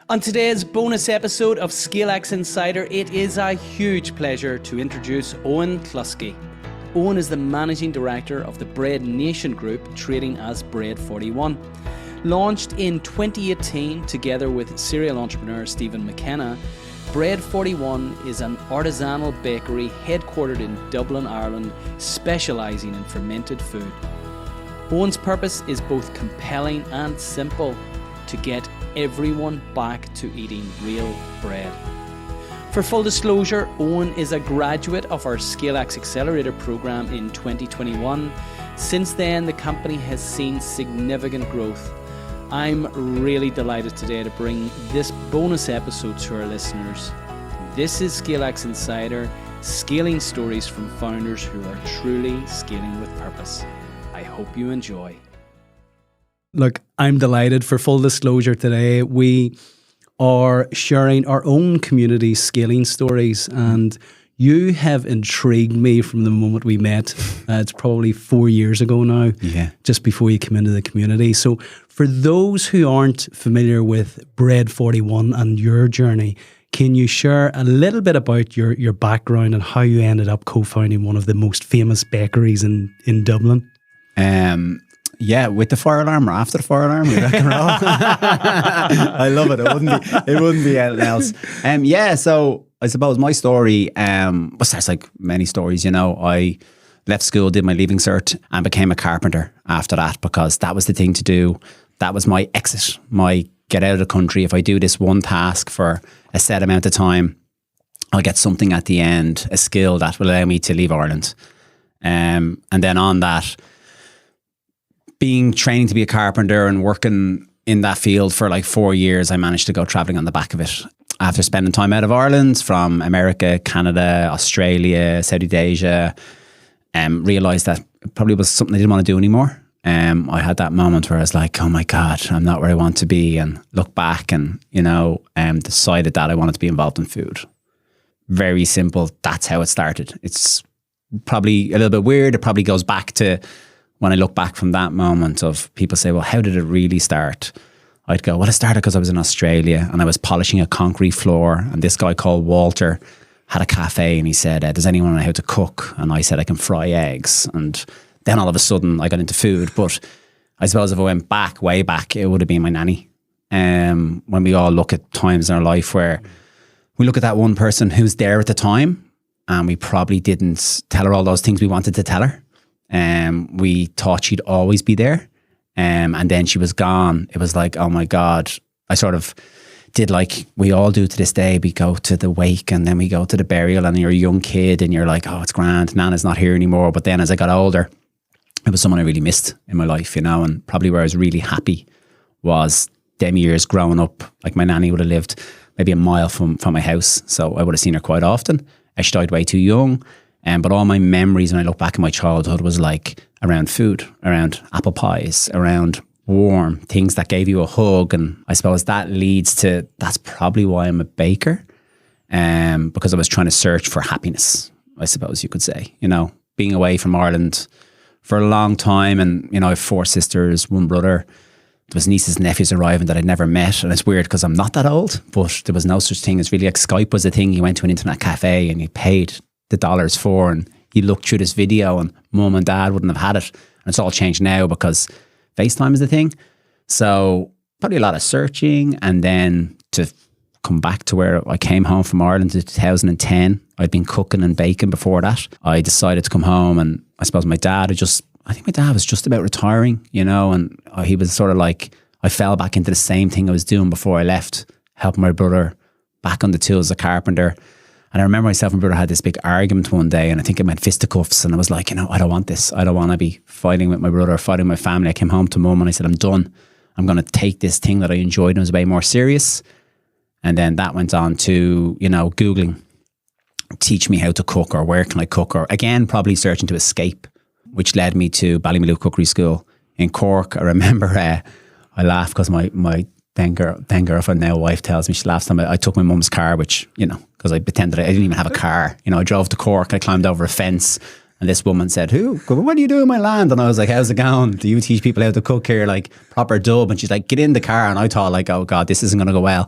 On today's bonus episode of ScaleX Insider, it is a huge pleasure to introduce Eoin Cluskey. Eoin is the Managing Director of the Bread Nation Group, trading as Bread 41. Launched in 2018 together with serial entrepreneur Stephen McKenna, Bread 41 is an artisanal bakery headquartered in Dublin, Ireland, specialising in fermented food. Eoin's purpose is both compelling and simple: to get everyone back to eating real bread. For full disclosure, Eoin is a graduate of our ScaleX Accelerator program in 2021. Since then, the company has seen significant growth. I'm really delighted today to bring this bonus episode to our listeners. This is ScaleX Insider, scaling stories from founders who are truly scaling with purpose. I hope you enjoy. Look, I'm delighted. For full disclosure today, we are sharing our own community scaling stories, and you have intrigued me from the moment we met. It's probably 4 years ago now, just before you came into the community. So for those who aren't familiar with Bread 41 and your journey, can you share a little bit about your background and how you ended up co-founding one of the most famous bakeries in Dublin? Yeah, with the fire alarm or after the fire alarm, we rock and roll. I love it. It wouldn't be anything else. So I suppose my story, there's like many stories, you know. I left school, did my leaving cert, and became a carpenter after that, because that was the thing to do. That was my exit, my get out of the country. If I do this one task for a set amount of time, I'll get something at the end, a skill that will allow me to leave Ireland. And then on that, being training to be a carpenter and working in that field for like 4 years, I managed to go traveling on the back of it. After spending time out of Ireland, from America, Canada, Australia, Southeast Asia, realised that it probably was something I didn't want to do anymore. I had that moment where I was like, oh my God, I'm not where I want to be, and look back and, decided that I wanted to be involved in food. Very simple. That's how it started. It's probably a little bit weird. It probably goes back to when I look back from that moment of people say, well, how did it really start? I'd go, well, it started because I was in Australia and I was polishing a concrete floor, and this guy called Walter had a cafe, and he said, does anyone know how to cook? And I said, I can fry eggs. And then all of a sudden I got into food. But I suppose if I went back, way back, it would have been my nanny. When we all look at times in our life where we look at that one person who's there at the time, and we probably didn't tell her all those things we wanted to tell her. We thought she'd always be there. And then she was gone. It was like, oh my God. I sort of did like we all do to this day. We go to the wake and then we go to the burial, and you're a young kid and you're like, oh, it's grand. Nana's not here anymore. But then as I got older, it was someone I really missed in my life, and probably where I was really happy was them years growing up. Like my nanny would have lived maybe a mile from my house. So I would have seen her quite often. She died way too young. But all my memories when I look back in my childhood was like around food, around apple pies, around warm things that gave you a hug. And I suppose that leads to, that's probably why I'm a baker, because I was trying to search for happiness, I suppose you could say, being away from Ireland for a long time. And, I have 4 sisters, 1 brother. There was nieces and nephews arriving that I'd never met. And it's weird because I'm not that old, but there was no such thing as really like Skype was a thing. You went to an internet cafe and you paid the dollars for, and you look through this video, and mum and dad wouldn't have had it. And it's all changed now because FaceTime is the thing. So probably a lot of searching, and then to come back to where I came home from Ireland in 2010. I'd been cooking and baking before that. I decided to come home, and I suppose my dad I think my dad was just about retiring, and he was sort of like, I fell back into the same thing I was doing before I left, helping my brother back on the tools as a carpenter. And I remember myself and brother had this big argument one day, and I think it meant fisticuffs, and I was like, I don't want this. I don't want to be fighting with my brother, fighting with my family. I came home to mum and I said, I'm done. I'm going to take this thing that I enjoyed and was way more serious. And then that went on to, Googling, teach me how to cook, or where can I cook, or again, probably searching to escape, which led me to Ballymaloe Cookery School in Cork. I remember I laughed because my then girlfriend, now wife, tells me, she laughs at me. I took my mum's car, which, because I pretended I didn't even have a car. I drove to Cork, I climbed over a fence, And this woman said, what do you do in my land? And I was like, how's it going? Do you teach people how to cook here, like proper dub? And she's like, get in the car. And I thought like, oh God, this isn't going to go well.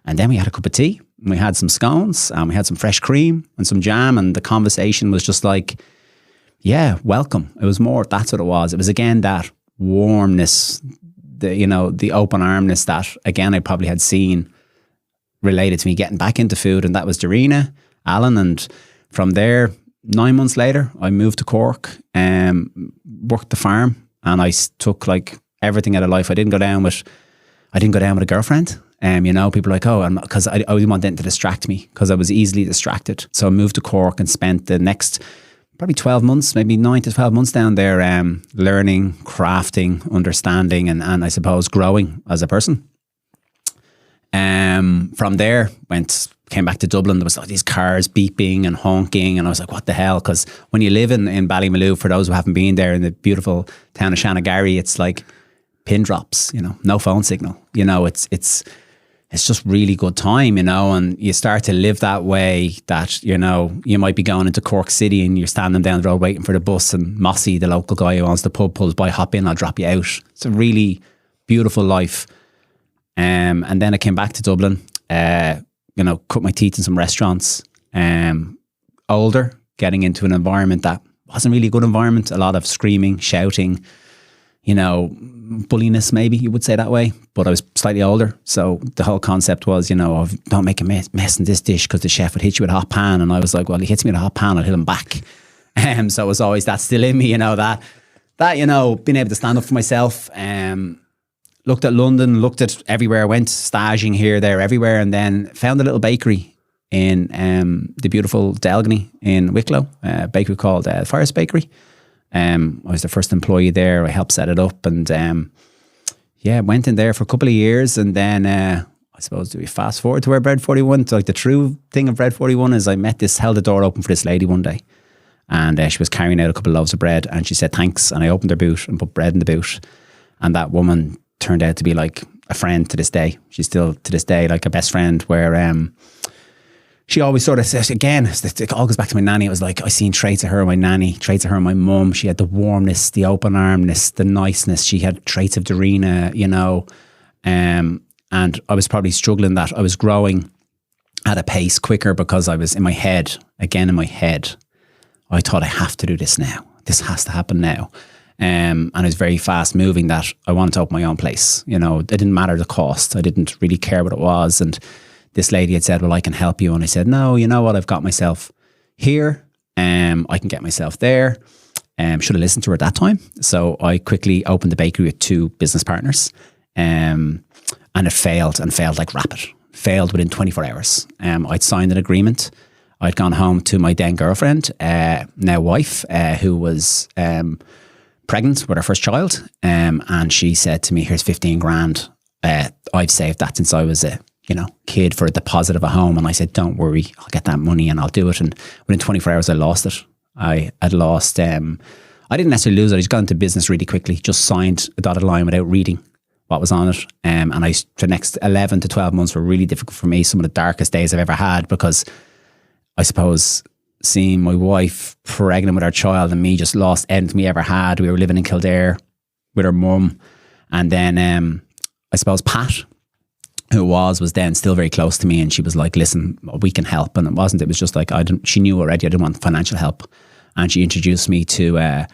And then we had a cup of tea and we had some scones and we had some fresh cream and some jam. And the conversation was just like, yeah, welcome. It was more, that's what it was. It was again, that warmness, the open armness that again, I probably had seen related to me getting back into food. And that was Darina, Alan. And from there, 9 months later, I moved to Cork and worked the farm, and I took like everything out of life. I didn't go down with a girlfriend. People are like, oh, because I didn't want them to distract me because I was easily distracted. So I moved to Cork and spent the next probably 12 months, maybe 9 to 12 months down there, learning, crafting, understanding, and I suppose growing as a person. From there, came back to Dublin. There was like these cars beeping and honking, and I was like, what the hell? Because when you live in Ballymaloe, for those who haven't been there, in the beautiful town of Shanagarry, it's like pin drops, no phone signal. It's just really good time, and you start to live that way that, you might be going into Cork City and you're standing down the road waiting for the bus, and Mossy, the local guy who owns the pub, pulls by, hop in, I'll drop you out. It's a really beautiful life. And then I came back to Dublin, cut my teeth in some restaurants, older, getting into an environment that wasn't really a good environment. A lot of screaming, shouting, bulliness, maybe you would say that way. But I was slightly older. So the whole concept was, don't make a mess in this dish because the chef would hit you with a hot pan. And I was like, well, he hits me with a hot pan, I'll hit him back. So it was always that still in me, that being able to stand up for myself. Looked at London, looked at everywhere, went staging here, there, everywhere, and then found a little bakery in the beautiful Delgany in Wicklow, a bakery called Forest Bakery. I was the first employee there. I helped set it up, and went in there for a couple of years, and then I suppose, do we fast forward to where Bread 41? So like the true thing of Bread 41 is I held the door open for this lady one day, and she was carrying out a couple of loaves of bread, and she said thanks, and I opened her boot and put bread in the boot, and that woman turned out to be like a friend to this day. She's still to this day like a best friend, where she always sort of says, again, it all goes back to my nanny. It was like I seen traits of her and my nanny, traits of her and my mum. She had the warmness, the open armness, the niceness. She had traits of Darina, and I was probably struggling that I was growing at a pace quicker because I was in my head. I thought I have to do this now. This has to happen now. And it was very fast moving that I wanted to open my own place. It didn't matter the cost. I didn't really care what it was. And this lady had said, well, I can help you. And I said, no, you know what? I've got myself here. I can get myself there. Should have listened to her at that time. So I quickly opened the bakery with 2 business partners. And it failed like rapid. Failed within 24 hours. I'd signed an agreement. I'd gone home to my then girlfriend, now wife, who was pregnant with her first child, and she said to me, here's 15 grand. I've saved that since I was a kid for a deposit of a home. And I said, don't worry, I'll get that money and I'll do it. And within 24 hours I lost it. I had lost, I didn't necessarily lose it. I just got into business really quickly, just signed a dotted line without reading what was on it. And the next 11 to 12 months were really difficult for me. Some of the darkest days I've ever had, because I suppose seeing my wife pregnant with our child and me just lost anything we ever had. We were living in Kildare with her mum. And then I suppose Pat, who was then still very close to me, and she was like, listen, we can help. And it was just like, she knew already I didn't want financial help. And she introduced me to her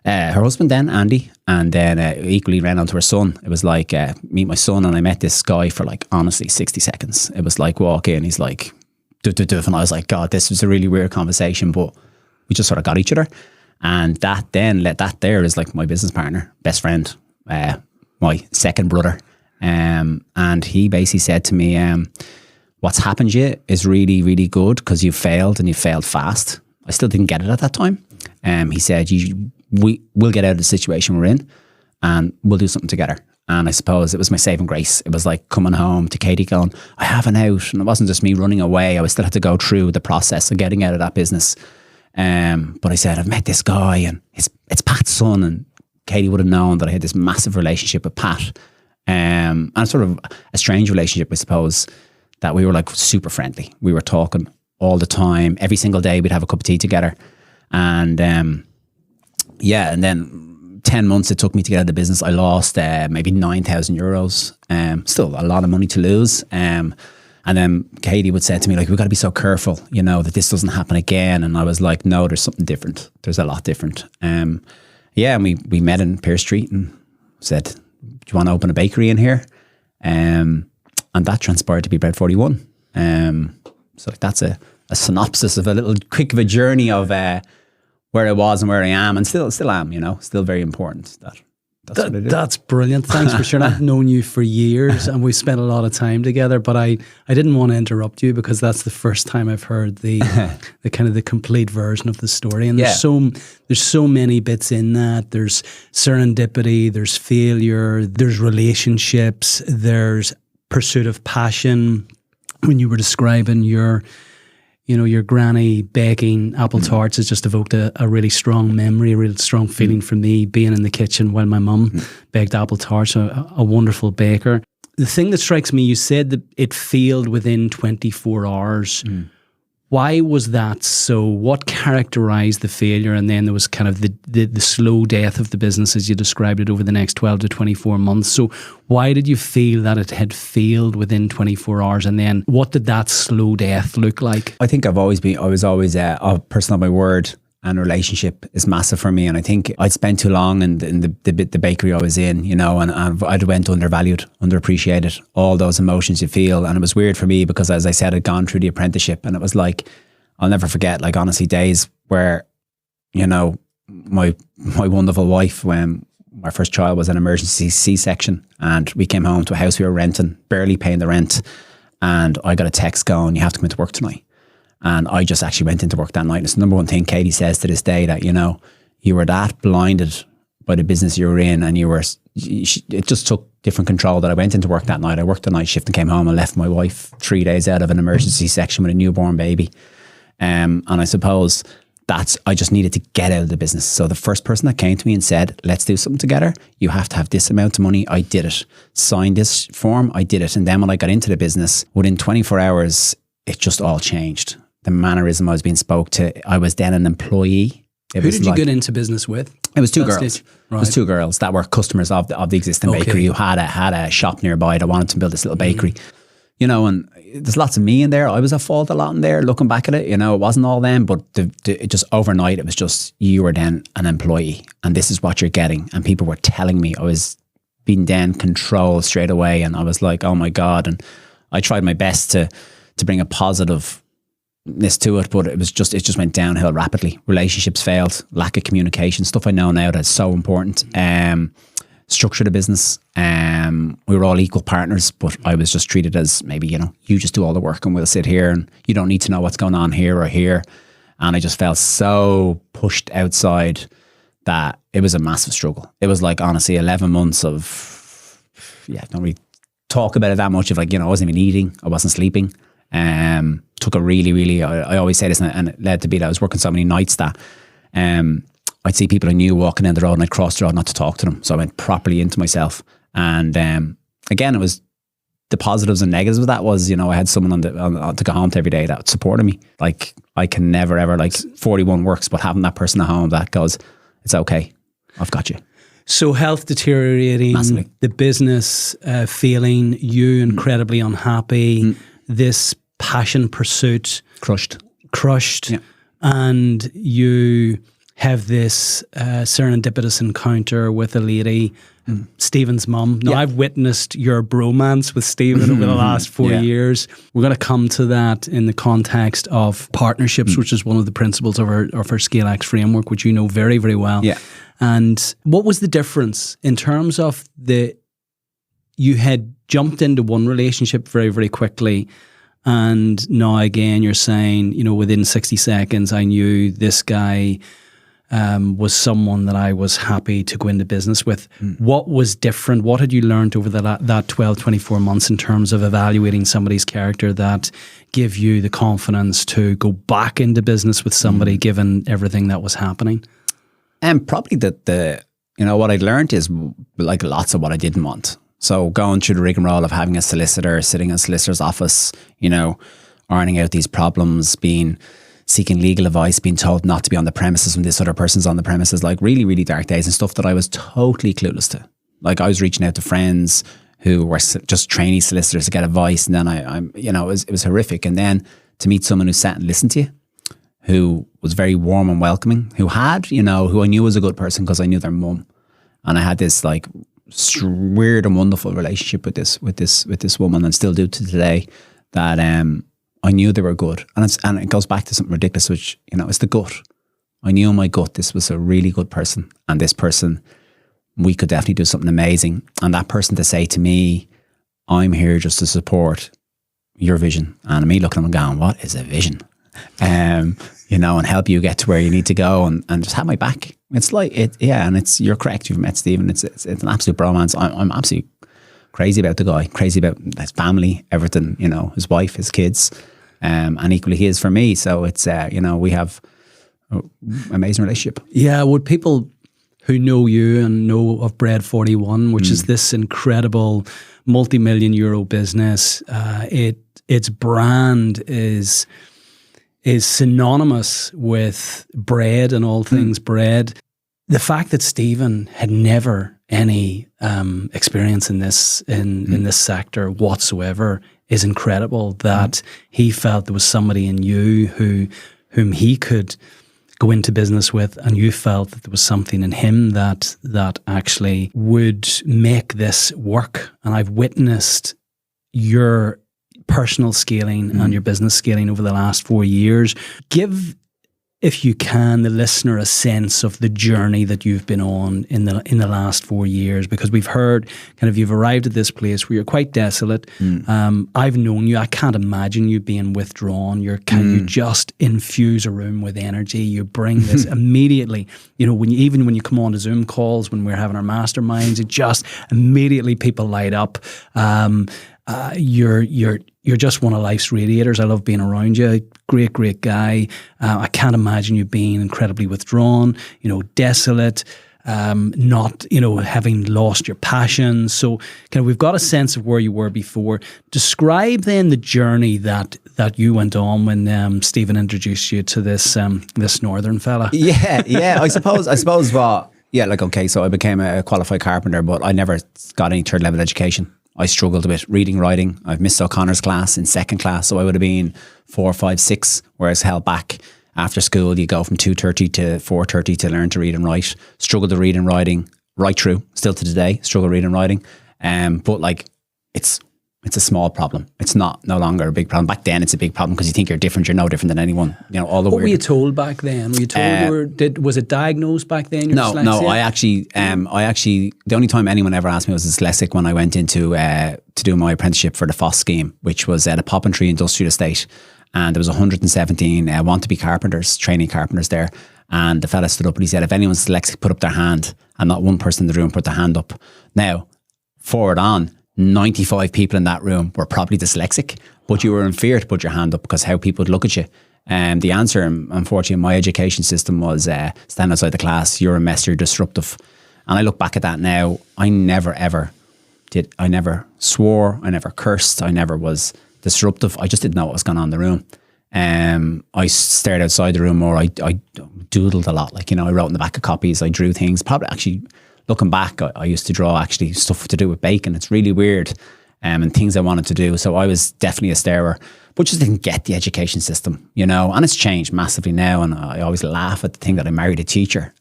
husband then, Andy, and then equally ran onto her son. It was like, meet my son. And I met this guy for like, honestly, 60 seconds. It was like, walk in, he's like, and I was like, God, this was a really weird conversation, but we just sort of got each other. And that there is like my business partner, best friend, my second brother. And he basically said to me, what's happened to you is really, really good, because you failed and you failed fast. I still didn't get it at that time. He said, we'll get out of the situation we're in and we'll do something together. And I suppose it was my saving grace. It was like coming home to Katie going, I have an out. And it wasn't just me running away. I still had to go through the process of getting out of that business. But I said, I've met this guy, and it's Pat's son. And Katie would have known that I had this massive relationship with Pat. And sort of a strange relationship, I suppose, that we were like super friendly. We were talking all the time. Every single day we'd have a cup of tea together. And and then 10 months it took me to get out of the business. I lost maybe €9,000. Still a lot of money to lose. And then Katie would say to me, like, we've got to be so careful, that this doesn't happen again. And I was like, no, there's something different. There's a lot different. And we met in Pearse Street and said, do you want to open a bakery in here? And that transpired to be Bread 41. So that's a synopsis of a little quick of a journey of where I was and where I am, and still am, still very important. That's what I do. That's brilliant. Thanks for sharing. I've known you for years and we've spent a lot of time together, but I didn't want to interrupt you because that's the first time I've heard the kind of the complete version of the story. And there's so many bits in that. There's serendipity, there's failure, there's relationships, there's pursuit of passion. When you were describing your granny baking apple tarts has just evoked a really strong memory, a really strong feeling for me being in the kitchen while my mum baked apple tarts, a wonderful baker. The thing that strikes me, you said that it failed within 24 hours. Why was that so? What characterized the failure? And then there was kind of the slow death of the business as you described it over the next 12 to 24 months. So why did you feel that it had failed within 24 hours? And then what did that slow death look like? I think I was always a person of my word, and relationship is massive for me. And I think I'd spent too long in the bakery I was in, and I'd went undervalued, underappreciated, all those emotions you feel. And it was weird for me because, as I said, I'd gone through the apprenticeship, and it was like, I'll never forget, like, honestly, days where, my wonderful wife, when my first child was an emergency C-section, and we came home to a house we were renting, barely paying the rent, and I got a text going, you have to come into work tonight. And I just actually went into work that night. It's the number one thing Katie says to this day, that, you were that blinded by the business you were in, and it just took different control, that I went into work that night. I worked the night shift and came home and left my wife 3 days out of an emergency section with a newborn baby. And I suppose I just needed to get out of the business. So the first person that came to me and said, let's do something together. You have to have this amount of money. I did it. Signed this form. I did it. And then when I got into the business, within 24 hours, it just all changed. The mannerism I was being spoke to. I was then an employee. Who did you get into business with? It was two girls. Right. It was two girls that were customers of the existing bakery, who had a shop nearby that wanted to build this little bakery. And there's lots of me in there. I was at fault a lot in there, looking back at it. It wasn't all them, but it just overnight, it was just, you were then an employee and this is what you're getting. And people were telling me I was being then controlled straight away. And I was like, oh my God. And I tried my best to bring a positiveness to it, but it just went downhill rapidly. Relationships failed, lack of communication, stuff I know now that's so important. Structure the business. We were all equal partners, but I was just treated as maybe, you just do all the work and we'll sit here and you don't need to know what's going on here or here. And I just felt so pushed outside that it was a massive struggle. It was like, honestly, 11 months of, don't really talk about it that much, of like, I wasn't even eating, I wasn't sleeping. Took a really, I always say this, and it led to be that I was working so many nights that I'd see people I knew walking down the road and I'd cross the road not to talk to them. So I went properly into myself. And again, it was the positives and negatives of that was, I had someone to go home to every day that supported me. Like, I can never ever, like, 41 works, but having that person at home that goes, it's okay, I've got you. So health deteriorating, massively. The business feeling, you incredibly unhappy, this passion pursuit crushed, yeah. And you have this serendipitous encounter with a lady, Stephen's mum. Now, I've witnessed your bromance with Stephen over the last 4 years. We're going to come to that in the context of partnerships, which is one of the principles of our ScaleX framework, which you know very, very well. Yeah. And what was the difference in terms of you had jumped into one relationship very, very quickly, and now again you're saying, within 60 seconds I knew this guy was someone that I was happy to go into business with. What was different? What had you learned over that 12, 24 months in terms of evaluating somebody's character that give you the confidence to go back into business with somebody given everything that was happening? And probably what I learned is, like, lots of what I didn't want. So going through the rigmarole of having a solicitor, sitting in a solicitor's office, ironing out these problems, being seeking legal advice, being told not to be on the premises when this other person's on the premises, like really, really dark days and stuff that I was totally clueless to. Like I was reaching out to friends who were just trainee solicitors to get advice. And then I'm you know, it was horrific. And then to meet someone who sat and listened to you, who was very warm and welcoming, who had, you know, who I knew was a good person because I knew their mum. And I had this like weird and wonderful relationship with this woman, and still do to today, that I knew they were good. And it goes back to something ridiculous, which, you know, it's the gut. I knew in my gut this was a really good person, and this person, we could definitely do something amazing. And that person to say to me, I'm here just to support your vision. And me looking at them and going, what is a vision? You know, and help you get to where you need to go, and just have my back. It's like it, yeah. And you're correct. You've met Stephen. It's an absolute bromance. I'm absolutely crazy about the guy, crazy about his family, everything. You know, his wife, his kids, and equally he is for me. So it's you know, we have an amazing relationship. Yeah, would people who know you and know of Bread 41, which is this incredible multi-million euro business, its brand is synonymous with bread and all things bread. The fact that Stephen had never any experience in this in this sector whatsoever is incredible. That he felt there was somebody in you whom he could go into business with, and you felt that there was something in him that actually would make this work. And I've witnessed your personal scaling and your business scaling over the last 4 years. Give, if you can, the listener a sense of the journey that you've been on in the last 4 years, because we've heard kind of you've arrived at this place where you're quite desolate. I've known you. I can't imagine you being withdrawn. You just infuse a room with energy. You bring this immediately. You know, when you come on to Zoom calls, when we're having our masterminds, it just immediately people light up. You're just one of life's radiators. I love being around you. Great guy. I can't imagine you being incredibly withdrawn, you know, desolate, not, you know, having lost your passion. So kind of we've got a sense of where you were before. Describe then the journey that you went on when Stephen introduced you to this northern fella. Yeah. I suppose what, yeah, like, okay, so I became a qualified carpenter, but I never got any third level education. I struggled a bit reading, writing. I've missed O'Connor's class in second class, so I would have been 4, 5, 6, whereas held back. After school, you go from 2:30 to 4:30 to learn to read and write. Struggled to read and writing right through, still to today, struggle reading and writing. But like, it's a small problem. It's no longer a big problem. Back then, it's a big problem because you think you're different. You're no different than anyone. You know, all the What were you told back then? Were you told was it diagnosed back then? No. I actually, the only time anyone ever asked me was dyslexic when I went into to do my apprenticeship for the FOSS scheme, which was at a Poppentry Industrial Estate, and there was 117 want-to-be carpenters, trainee carpenters there. And the fella stood up and he said, if anyone's dyslexic, put up their hand. And not one person in the room put their hand up. Now, forward on, 95 people in that room were probably dyslexic, but you were in fear to put your hand up because how people would look at you. And the answer, unfortunately, in my education system was stand outside the class, you're a mess, you're disruptive. And I look back at that now, I never swore, I never cursed, I never was disruptive. I just didn't know what was going on in the room. I stared outside the room more. I doodled a lot, like, you know, I wrote in the back of copies, I drew things, probably actually. Looking back, I used to draw actually stuff to do with bacon. It's really weird, and things I wanted to do. So I was definitely a starer, but just didn't get the education system, you know. And it's changed massively now. And I always laugh at the thing that I married a teacher.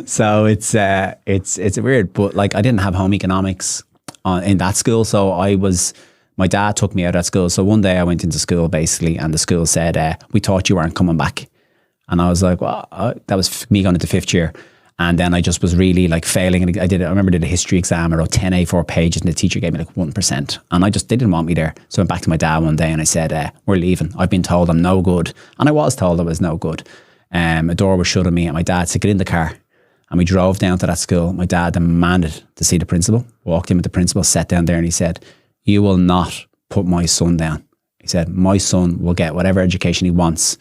So it's weird. But like, I didn't have home economics in that school, so my dad took me out of school. So one day I went into school basically, and the school said, "We thought you weren't coming back," and I was like, "Well," that was me going into 5th year. And then I just was really like failing. And I remember I did a history exam. I wrote 10 A4 pages and the teacher gave me like 1%. And they didn't want me there. So I went back to my dad one day and I said, we're leaving. I've been told I'm no good. And I was told I was no good. A door was shut on me and my dad said, get in the car. And we drove down to that school. My dad demanded to see the principal, walked in with the principal, sat down there and he said, you will not put my son down. He said, my son will get whatever education he wants.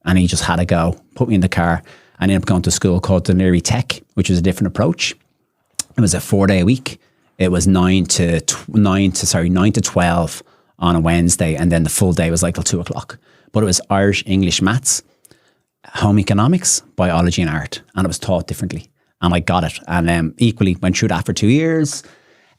And he just had to go, put me in the car. I ended up going to a school called Culinary Tech, which was a different approach. It was a 4-day week. It was 9 to 12 on a Wednesday, and then the full day was like till 2 o'clock. But it was Irish, English, maths. home economics, biology and art. And it was taught differently. And I got it. And equally went through that for 2 years.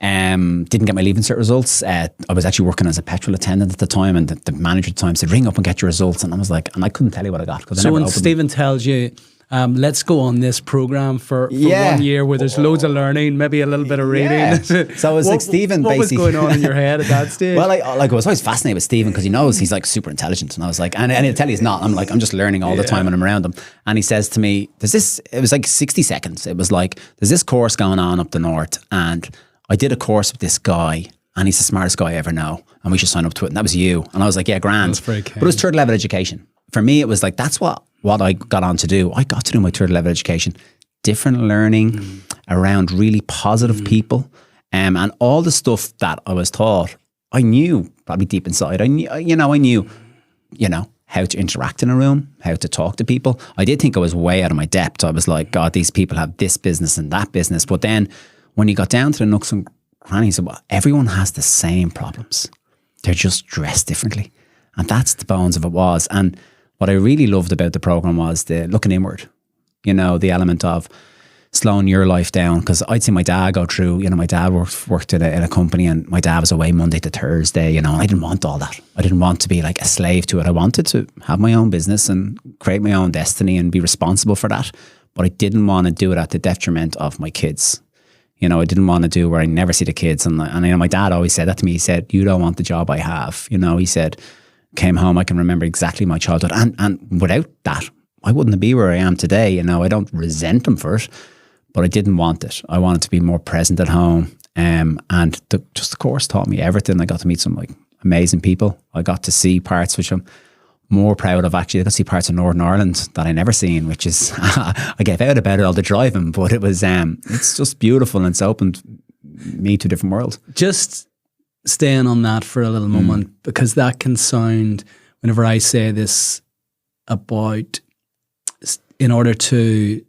Didn't get my leaving cert results. I was actually working as a petrol attendant at the time, and the manager at the time said, ring up and get your results. And I was like, and I couldn't tell you what I got. So when Stephen tells you, let's go on this program for 1 year where there's loads of learning, maybe a little bit of reading. Yeah. So it was like Stephen basically. What was going on in your head at that stage? Well, I was always fascinated with Stephen because he knows he's like super intelligent. And I was like, and he'll tell you he's not. I'm like, I'm just learning all the time when I'm around him. And he says to me, it was like 60 seconds. It was like, there's this course going on up the north, and I did a course with this guy, and he's the smartest guy I ever know, and we should sign up to it. And that was you. And I was like, yeah, grand. That's very kind. But it was third level education. For me, it was like, that's what I got on to do. I got to do my third level education. Different learning around really positive people. And all the stuff that I was taught, I knew probably deep inside. I knew how to interact in a room, how to talk to people. I did think I was way out of my depth. I was like, God, these people have this business and that business. But then when you got down to the nooks and crannies, well, everyone has the same problems. They're just dressed differently. And that's the bones of it was. And what I really loved about the program was the looking inward, the element of slowing your life down. Because I'd see my dad go through, my dad worked in a company, and my dad was away Monday to Thursday, and I didn't want all that. I didn't want to be like a slave to it. I wanted to have my own business and create my own destiny and be responsible for that. But I didn't want to do it at the detriment of my kids. I didn't want to do where I never see the kids. And my dad always said that to me. He said, you don't want the job I have. He said, came home, I can remember exactly my childhood. And without that, I wouldn't be where I am today. I don't resent him for it, but I didn't want it. I wanted to be more present at home. And the course taught me everything. I got to meet some like amazing people. I got to see parts which I'm more proud of. Actually, I got to see parts of Northern Ireland that I never seen, which is, I gave out about it all the driving, but it was, it's just beautiful, and it's opened me to a different world. Just staying on that for a little moment, because that can sound, whenever I say this about, in order to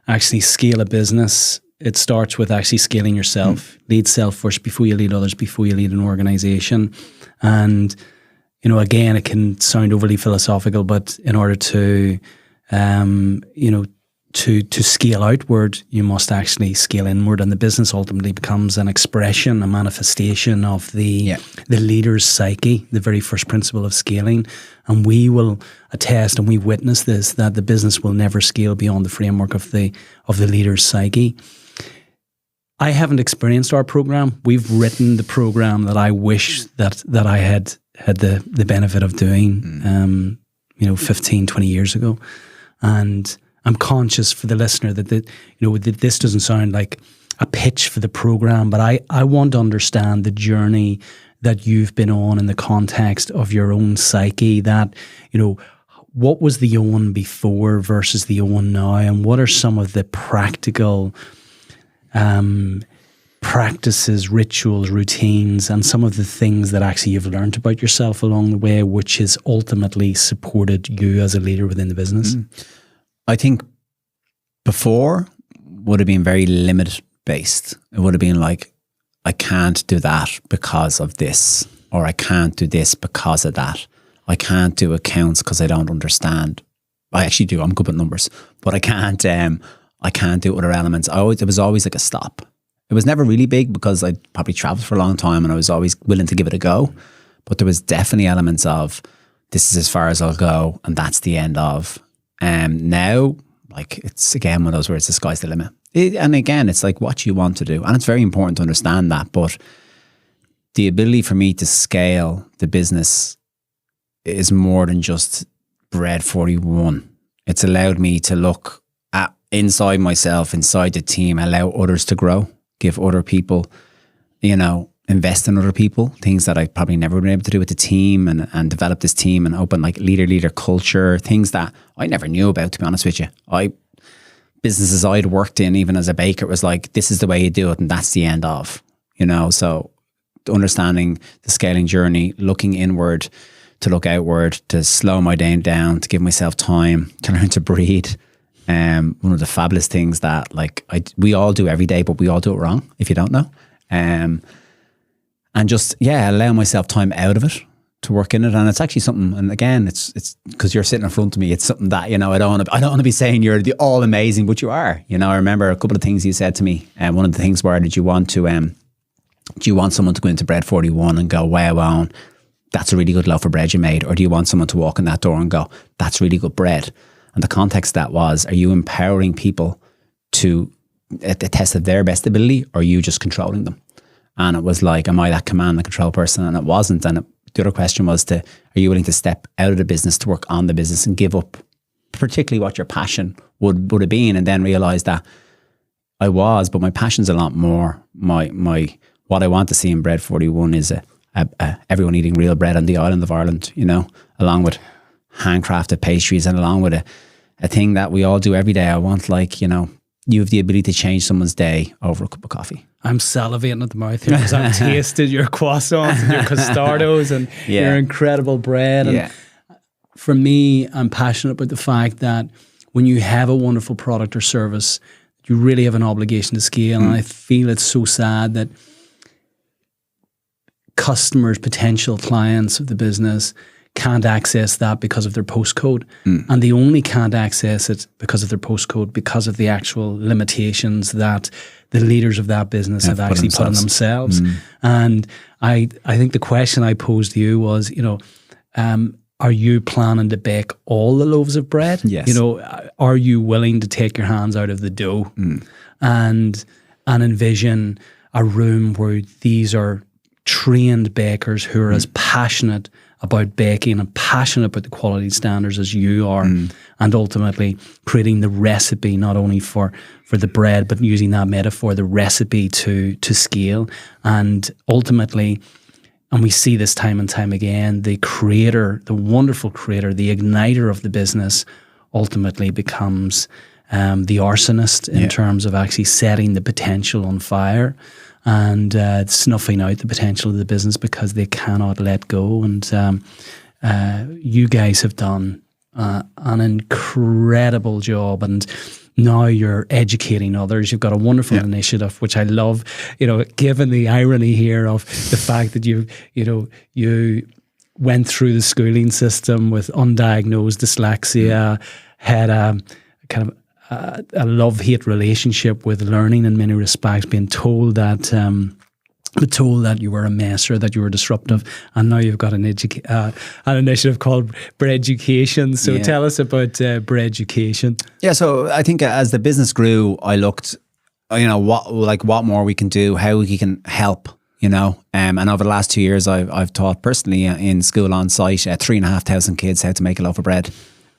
actually scale a business, it starts with actually scaling yourself. Lead self first before you lead others, before you lead an organization. And again, it can sound overly philosophical, but in order to, to scale outward, you must actually scale inward, and the business ultimately becomes an expression, a manifestation of the leader's psyche, the very first principle of scaling. And we will attest, and we witness this, that the business will never scale beyond the framework of the leader's psyche. I haven't experienced our program. We've written the program that I wish that I had the benefit of doing, 15, 20 years ago. And I'm conscious for the listener that this doesn't sound like a pitch for the program, but I want to understand the journey that you've been on in the context of your own psyche. That, what was the Eoin before versus the Eoin now, and what are some of the practical practices, rituals, routines, and some of the things that actually you've learned about yourself along the way, which has ultimately supported you as a leader within the business? I think before would have been very limit based. It would have been like, I can't do that because of this, or I can't do this because of that. I can't do accounts because I don't understand. I actually do. I'm good with numbers, but I can't do other elements. It was always like a stop. It was never really big because I'd probably traveled for a long time and I was always willing to give it a go. But there was definitely elements of, this is as far as I'll go, and that's the end of. Now, like, it's again one of those where it's the sky's the limit. And again, it's like what you want to do. And it's very important to understand that. But the ability for me to scale the business is more than just Bread 41. It's allowed me to look at inside myself, inside the team, allow others to grow, give other people, invest in other people, things that I probably never would have been able to do with the team, and develop this team and open like leader culture, things that I never knew about, to be honest with you. Businesses I'd worked in, even as a baker, it was like, this is the way you do it and that's the end of, so understanding the scaling journey, looking inward to look outward, to slow my day down, to give myself time, to learn to breathe. One of the fabulous things that we all do every day, but we all do it wrong if you don't know. And just, allow myself time out of it to work in it. And it's actually something, and again, it's because you're sitting in front of me, it's something that, you know, I don't want to be saying you're the all amazing, but you are. You know, I remember a couple of things you said to me, and one of the things were, do you want someone to go into Bread 41 and go, wow, that's a really good loaf of bread you made? Or do you want someone to walk in that door and go, that's really good bread? And the context of that was, are you empowering people to at the test of their best ability, or are you just controlling them? And it was like, am I that command and control person? And it wasn't. And the other question was, are you willing to step out of the business to work on the business and give up particularly what your passion would have been? And then realize that I was, but my passion's a lot more. What I want to see in Bread 41 is everyone eating real bread on the island of Ireland, you know, along with handcrafted pastries and along with a thing that we all do every day. I want, like, you know, you have the ability to change someone's day over a cup of coffee. I'm salivating at the mouth here because I've tasted your croissants and your costardos and your incredible bread. And for me, I'm passionate about the fact that when you have a wonderful product or service, you really have an obligation to scale. And I feel it's so sad that customers, potential clients of the business, can't access that because of their postcode. And they only can't access it because of their postcode, because of the actual limitations that the leaders of that business have actually put on themselves. And I think the question I posed to you was, you know, are you planning to bake all the loaves of bread? Yes. You know, are you willing to take your hands out of the dough and envision a room where these are trained bakers who are as passionate about baking and passionate about the quality standards as you are, and ultimately creating the recipe not only for the bread, but using that metaphor, the recipe to scale. And ultimately, and we see this time and time again, the creator, the wonderful creator, the igniter of the business ultimately becomes the arsonist in terms of actually setting the potential on fire and snuffing out the potential of the business because they cannot let go. And you guys have done an incredible job, and now you're educating others. You've got a wonderful initiative, which I love, you know, given the irony here of the fact that you went through the schooling system with undiagnosed dyslexia, had a kind of a love-hate relationship with learning in many respects, being told that you were a mess or that you were disruptive, and now you've got an initiative called Breaducation. So tell us about Breaducation. Yeah, so I think as the business grew, I looked, you know, what more we can do, how we can help, you know, and over the last 2 years, I've taught personally in school on site 3,500 kids how to make a loaf of bread.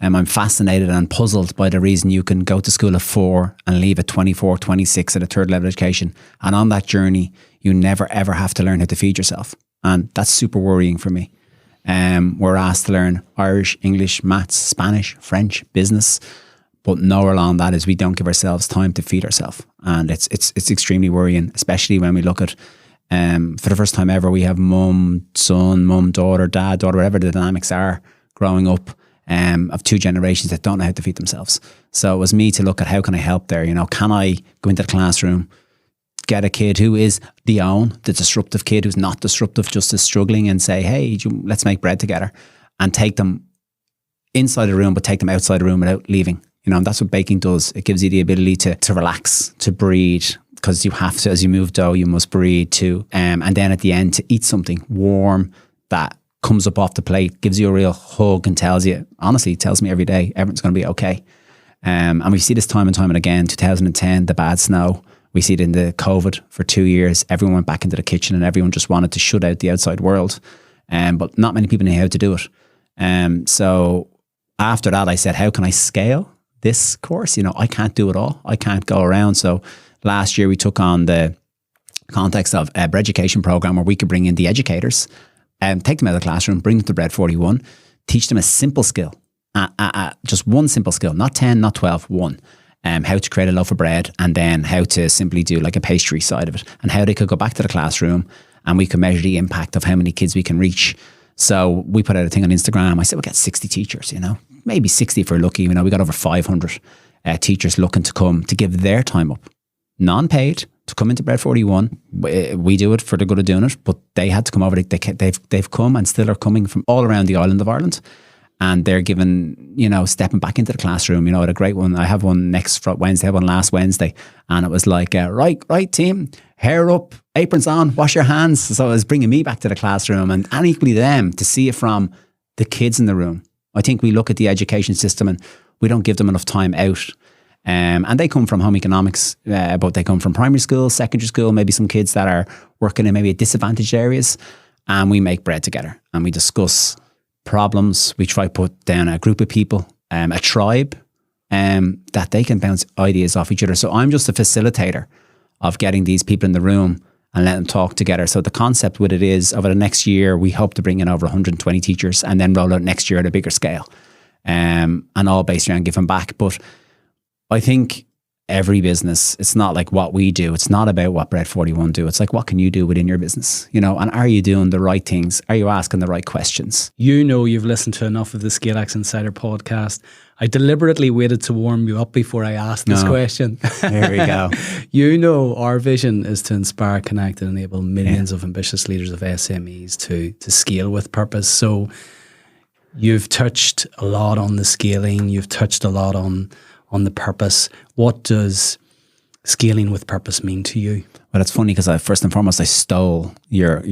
I'm fascinated and puzzled by the reason you can go to school at 4 and leave at 24, 26 at a third level education. And on that journey, you never ever have to learn how to feed yourself. And that's super worrying for me. We're asked to learn Irish, English, maths, Spanish, French, business. But nowhere along that is we don't give ourselves time to feed ourselves. And it's extremely worrying, especially when we look at, for the first time ever, we have mum, son, mum, daughter, dad, daughter, whatever the dynamics are growing up. Of 2 generations that don't know how to feed themselves. So it was me to look at how can I help there? You know, can I go into the classroom, get a kid who is the disruptive kid who's not disruptive, just is struggling, and say, hey, let's make bread together, and take them inside the room, but take them outside the room without leaving. You know, and that's what baking does. It gives you the ability to relax, to breathe, because you have to, as you move dough, you must breathe too. And then at the end, to eat something warm that comes up off the plate, gives you a real hug, and tells me every day everything's going to be okay. And we see this time and time and again. 2010, the bad snow. We see it in the COVID for 2 years. Everyone went back into the kitchen and everyone just wanted to shut out the outside world. But not many people knew how to do it. So after that, I said, how can I scale this course? You know, I can't do it all. I can't go around. So last year we took on the context of a Breaducation program where we could bring in the educators, take them out of the classroom, bring them to Bread 41, teach them a simple skill, just one simple skill, not 10, not 12, one. How to create a loaf of bread, and then how to simply do like a pastry side of it, and how they could go back to the classroom and we could measure the impact of how many kids we can reach. So we put out a thing on Instagram. I said, we'll get 60 teachers, you know, maybe 60 if we're lucky. You know, we got over 500 teachers looking to come to give their time up. non-paid, to come into Bread 41. We do it for the good of doing it, but they had to come over. They've come and still are coming from all around the island of Ireland. And they're given, stepping back into the classroom, at a great one. I have one next Wednesday, I have one last Wednesday. And it was like, right team, hair up, aprons on, wash your hands. So it was bringing me back to the classroom and equally them to see it from the kids in the room. I think we look at the education system and we don't give them enough time out. And they come from home economics, but they come from primary school, secondary school, maybe some kids that are working in maybe disadvantaged areas. And we make bread together and we discuss problems. We try to put down a group of people, a tribe, that they can bounce ideas off each other. So I'm just a facilitator of getting these people in the room and let them talk together. So the concept with it is, over the next year, we hope to bring in over 120 teachers and then roll out next year at a bigger scale, and all based around giving back. But I think every business, it's not like what we do. It's not about what Bread 41 do. It's like, what can you do within your business? And are you doing the right things? Are you asking the right questions? You've listened to enough of the ScaleX Insider podcast. I deliberately waited to warm you up before I asked this question. There we go. Our vision is to inspire, connect and enable millions of ambitious leaders of SMEs to scale with purpose. So you've touched a lot on the scaling. You've touched a lot on the purpose. What does scaling with purpose mean to you? Well, it's funny because first and foremost, I stole your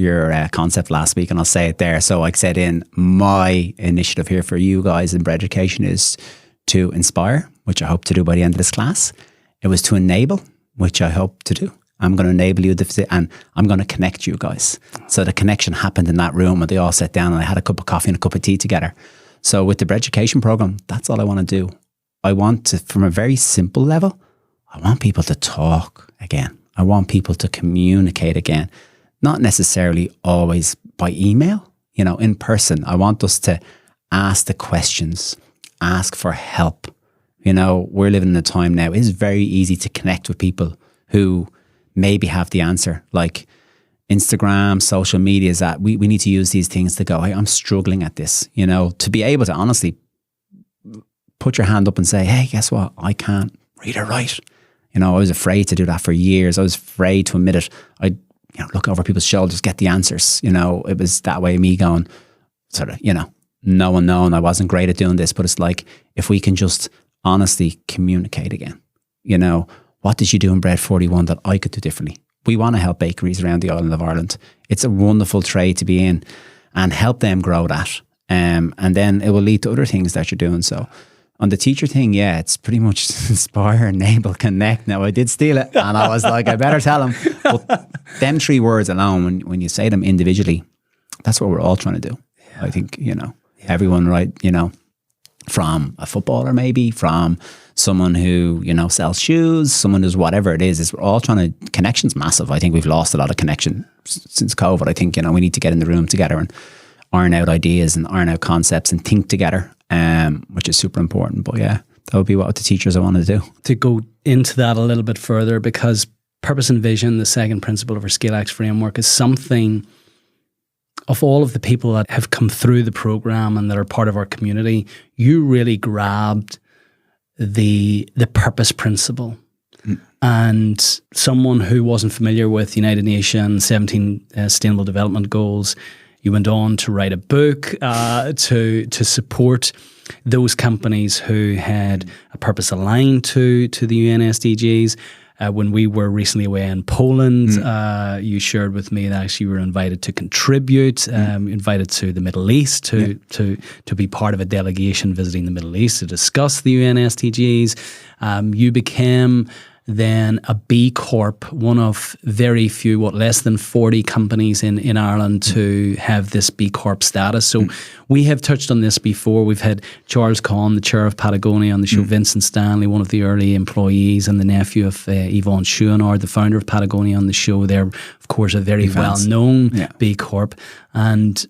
concept last week, and I'll say it there. So I said in my initiative here for you guys in Bread Education is to inspire, which I hope to do by the end of this class. It was to enable, which I hope to do. I'm going to enable you and I'm going to connect you guys. So the connection happened in that room, and they all sat down and I had a cup of coffee and a cup of tea together. So with the Bread Education program, that's all I want to do. I want to, from a very simple level, I want people to talk again. I want people to communicate again, not necessarily always by email, in person. I want us to ask the questions, ask for help. We're living in a time now, it's very easy to connect with people who maybe have the answer, like Instagram, social media. Is that we need to use these things to go, hey, I'm struggling at this, to be able to honestly put your hand up and say, hey, guess what? I can't read or write. I was afraid to do that for years. I was afraid to admit it. I'd look over people's shoulders, get the answers. It was that way, me going, sort of, no one knowing I wasn't great at doing this. But it's like, if we can just honestly communicate again, what did you do in Bread 41 that I could do differently? We want to help bakeries around the island of Ireland. It's a wonderful trade to be in and help them grow that. And then it will lead to other things that you're doing. So on the teacher thing, it's pretty much inspire, enable, connect. Now, I did steal it and I was like, I better tell them. But them three words alone, when you say them individually, that's what we're all trying to do. Yeah. I think, everyone, right, from a footballer maybe, from someone who, sells shoes, someone who's whatever it is we're all trying to, connection's massive. I think we've lost a lot of connection since COVID. I think, we need to get in the room together and iron out ideas and iron out concepts and think together. Which is super important. But that would be what the teachers I want to do. To go into that a little bit further, because purpose and vision, the second principle of our ScaleX framework, is something of all of the people that have come through the program and that are part of our community, you really grabbed the purpose principle. And someone who wasn't familiar with United Nations 17 Sustainable Development Goals, you went on to write a book to support those companies who had a purpose aligned to the UN SDGs. When we were recently away in Poland, you shared with me that actually you were invited to contribute, invited to the Middle East to be part of a delegation visiting the Middle East to discuss the UN SDGs. You became then a B Corp, one of very few, less than 40 companies in Ireland to have this B Corp status. So we have touched on this before. We've had Charles Conn, the chair of Patagonia, on the show, Vincent Stanley, one of the early employees, and the nephew of Yvonne Chouinard, the founder of Patagonia, on the show. They're, of course, a very well-known B Corp. And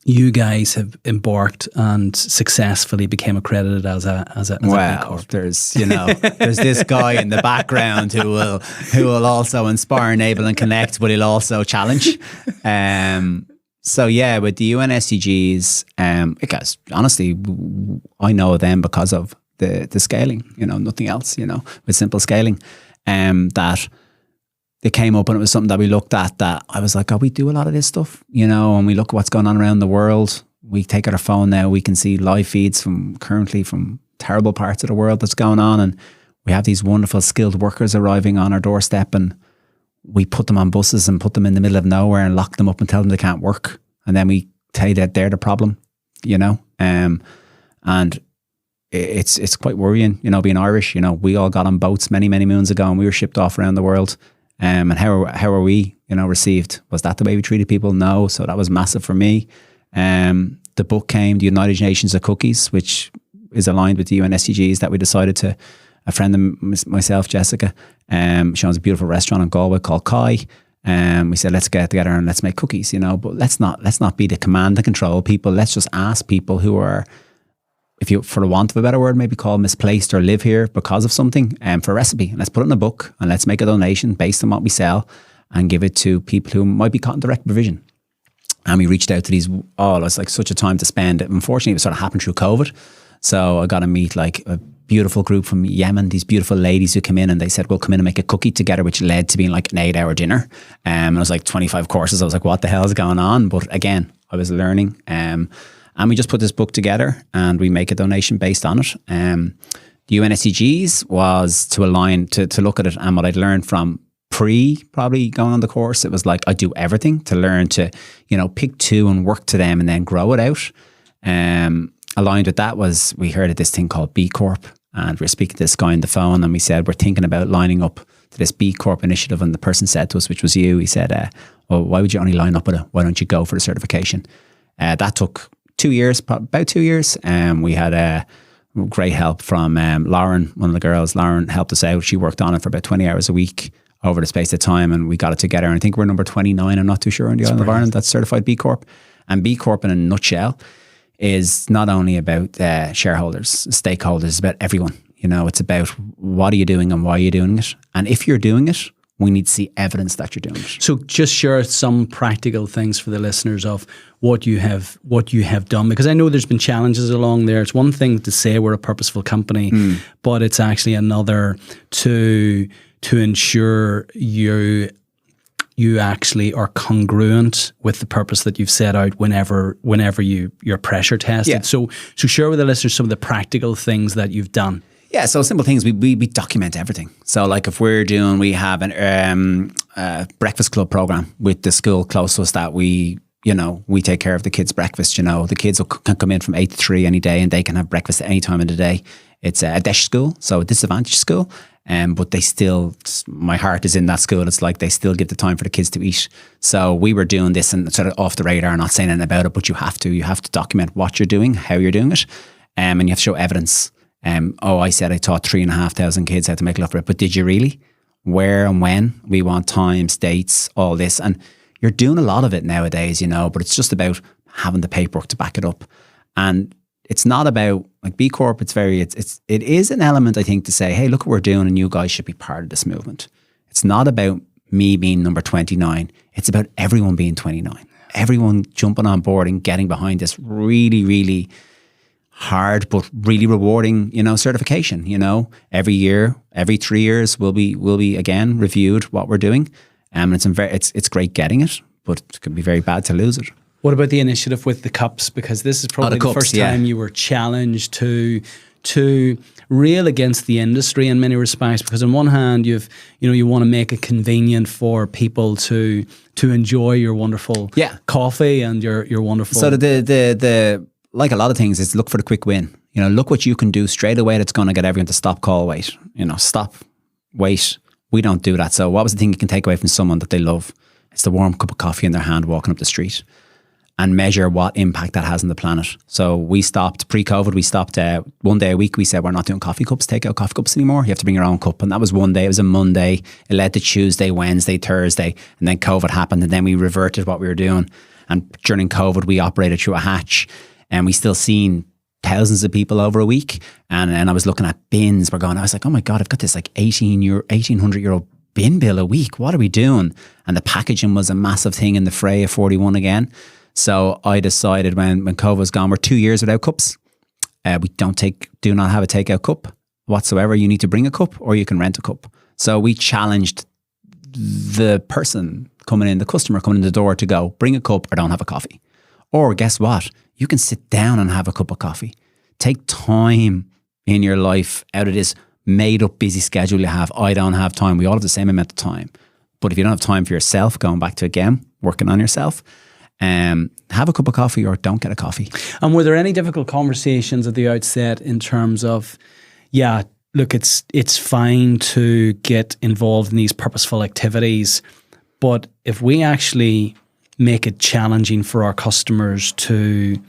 you guys have embarked and successfully became accredited as a B Corp. There's this guy in the background who will also inspire, enable, and connect, but he'll also challenge. So with the UN SDGs, because honestly, I know them because of the scaling. Nothing else. With simple scaling. that it came up, and it was something that we looked at, that I was like, oh, we do a lot of this stuff, you know, and we look at what's going on around the world. We take out our phone now, we can see live feeds from terrible parts of the world that's going on, and we have these wonderful skilled workers arriving on our doorstep, and we put them on buses and put them in the middle of nowhere and lock them up and tell them they can't work, and then we tell you that they're the problem, you know. And it's quite worrying, you know, being Irish. You know, we all got on boats many moons ago, and we were shipped off around the world. And how are we, you know, received? Was that the way we treated people? No. So that was massive for me. The book came, The United Nations of Cookies, which is aligned with the UN SDGs, that we decided to, a friend of myself, Jessica, she owns a beautiful restaurant in Galway called Kai. We said, let's get together and let's make cookies, you know, but let's not be the command and control people. Let's just ask people who are, if you, for the want of a better word, maybe call misplaced or live here because of something, for a recipe. And let's put it in a book, and let's make a donation based on what we sell and give it to people who might be caught in direct provision. And we reached out to these, it was like such a time to spend. Unfortunately, it sort of happened through COVID. So I got to meet like a beautiful group from Yemen, these beautiful ladies who come in, and they said, we'll come in and make a cookie together, which led to being like an 8-hour dinner. And it was like 25 courses. I was like, what the hell is going on? But again, I was learning. And we just put this book together, and we make a donation based on it. The UN SDGs was to align, to look at it, and what I'd learned from probably going on the course, it was like I do everything to learn to, you know, pick two and work to them and then grow it out. Aligned with that was, we heard of this thing called B Corp, and we were speaking to this guy on the phone, and we said, we're thinking about lining up to this B Corp initiative. And the person said to us, which was you, he said, well, why would you only line up with it? Why don't you go for the certification? That took 2 years, about 2 years. We had great help from Lauren, one of the girls. Lauren helped us out. She worked on it for about 20 hours a week over the space of time, and we got it together. And I think we're number 29, I'm not too sure, in the island of Ireland that's certified B Corp. And B Corp, in a nutshell, is not only about shareholders, stakeholders, it's about everyone. You know, it's about what are you doing and why are you doing it. And if you're doing it, we need to see evidence that you're doing it. So just share some practical things for the listeners of what you have done, because I know there's been challenges along there. It's one thing to say we're a purposeful company, but it's actually another to ensure you actually are congruent with the purpose that you've set out whenever you're pressure tested. Yeah. So share with the listeners some of the practical things that you've done. Yeah, so simple things. We document everything. So like if we have an breakfast club program with the school close to us that we take care of the kids' breakfast. You know, the kids can come in from 8 to 3 any day, and they can have breakfast at any time of the day. It's a DESH school, so a disadvantaged school. But they still, my heart is in that school. It's like they still give the time for the kids to eat. So we were doing this and sort of off the radar, not saying anything about it, but you have to document what you're doing, how you're doing it, and you have to show evidence. I said I taught 3,500 kids how to make love bread, but did you really? Where and when? We want times, dates, all this. And you're doing a lot of it nowadays, you know, but it's just about having the paperwork to back it up. And it's not about, like B Corp, it is an element, I think, to say, hey, look what we're doing and you guys should be part of this movement. It's not about me being number 29. It's about everyone being 29. Everyone jumping on board and getting behind this really, really hard but really rewarding, you know, certification. You know, every year, every 3 years, we'll be again reviewed what we're doing. And it's great getting it, but it can be very bad to lose it. What about the initiative with the cups? Because this is probably the first time you were challenged to rail against the industry in many respects. Because on one hand, you want to make it convenient for people to enjoy your wonderful coffee and your wonderful. So the like a lot of things, is look for the quick win. You know, look what you can do straight away that's going to get everyone to stop, call, wait. You know, stop, wait. We don't do that. So what was the thing you can take away from someone that they love? It's the warm cup of coffee in their hand walking up the street, and measure what impact that has on the planet. So we stopped, pre-COVID, we stopped 1 day a week. We said, we're not doing coffee cups, take out coffee cups anymore. You have to bring your own cup. And that was 1 day. It was a Monday. It led to Tuesday, Wednesday, Thursday. And then COVID happened. And then we reverted what we were doing. And during COVID, we operated through a hatch. And we still seen thousands of people over a week. And I was looking at bins. I was like, oh my God, I've got this like 1,800 euro bin bill a week. What are we doing? And the packaging was a massive thing in the fray of 41 again. So I decided when COVID was gone, we're 2 years without cups. We do not have a takeout cup whatsoever. You need to bring a cup or you can rent a cup. So we challenged the person coming in, the customer coming in the door to go, bring a cup or don't have a coffee. Or guess what? You can sit down and have a cup of coffee. Take time in your life out of this made up busy schedule you have. I don't have time. We all have the same amount of time. But if you don't have time for yourself, going back to again, working on yourself, have a cup of coffee or don't get a coffee. And were there any difficult conversations at the outset in terms of, yeah, look, it's fine to get involved in these purposeful activities, but if we actually make it challenging for our customers to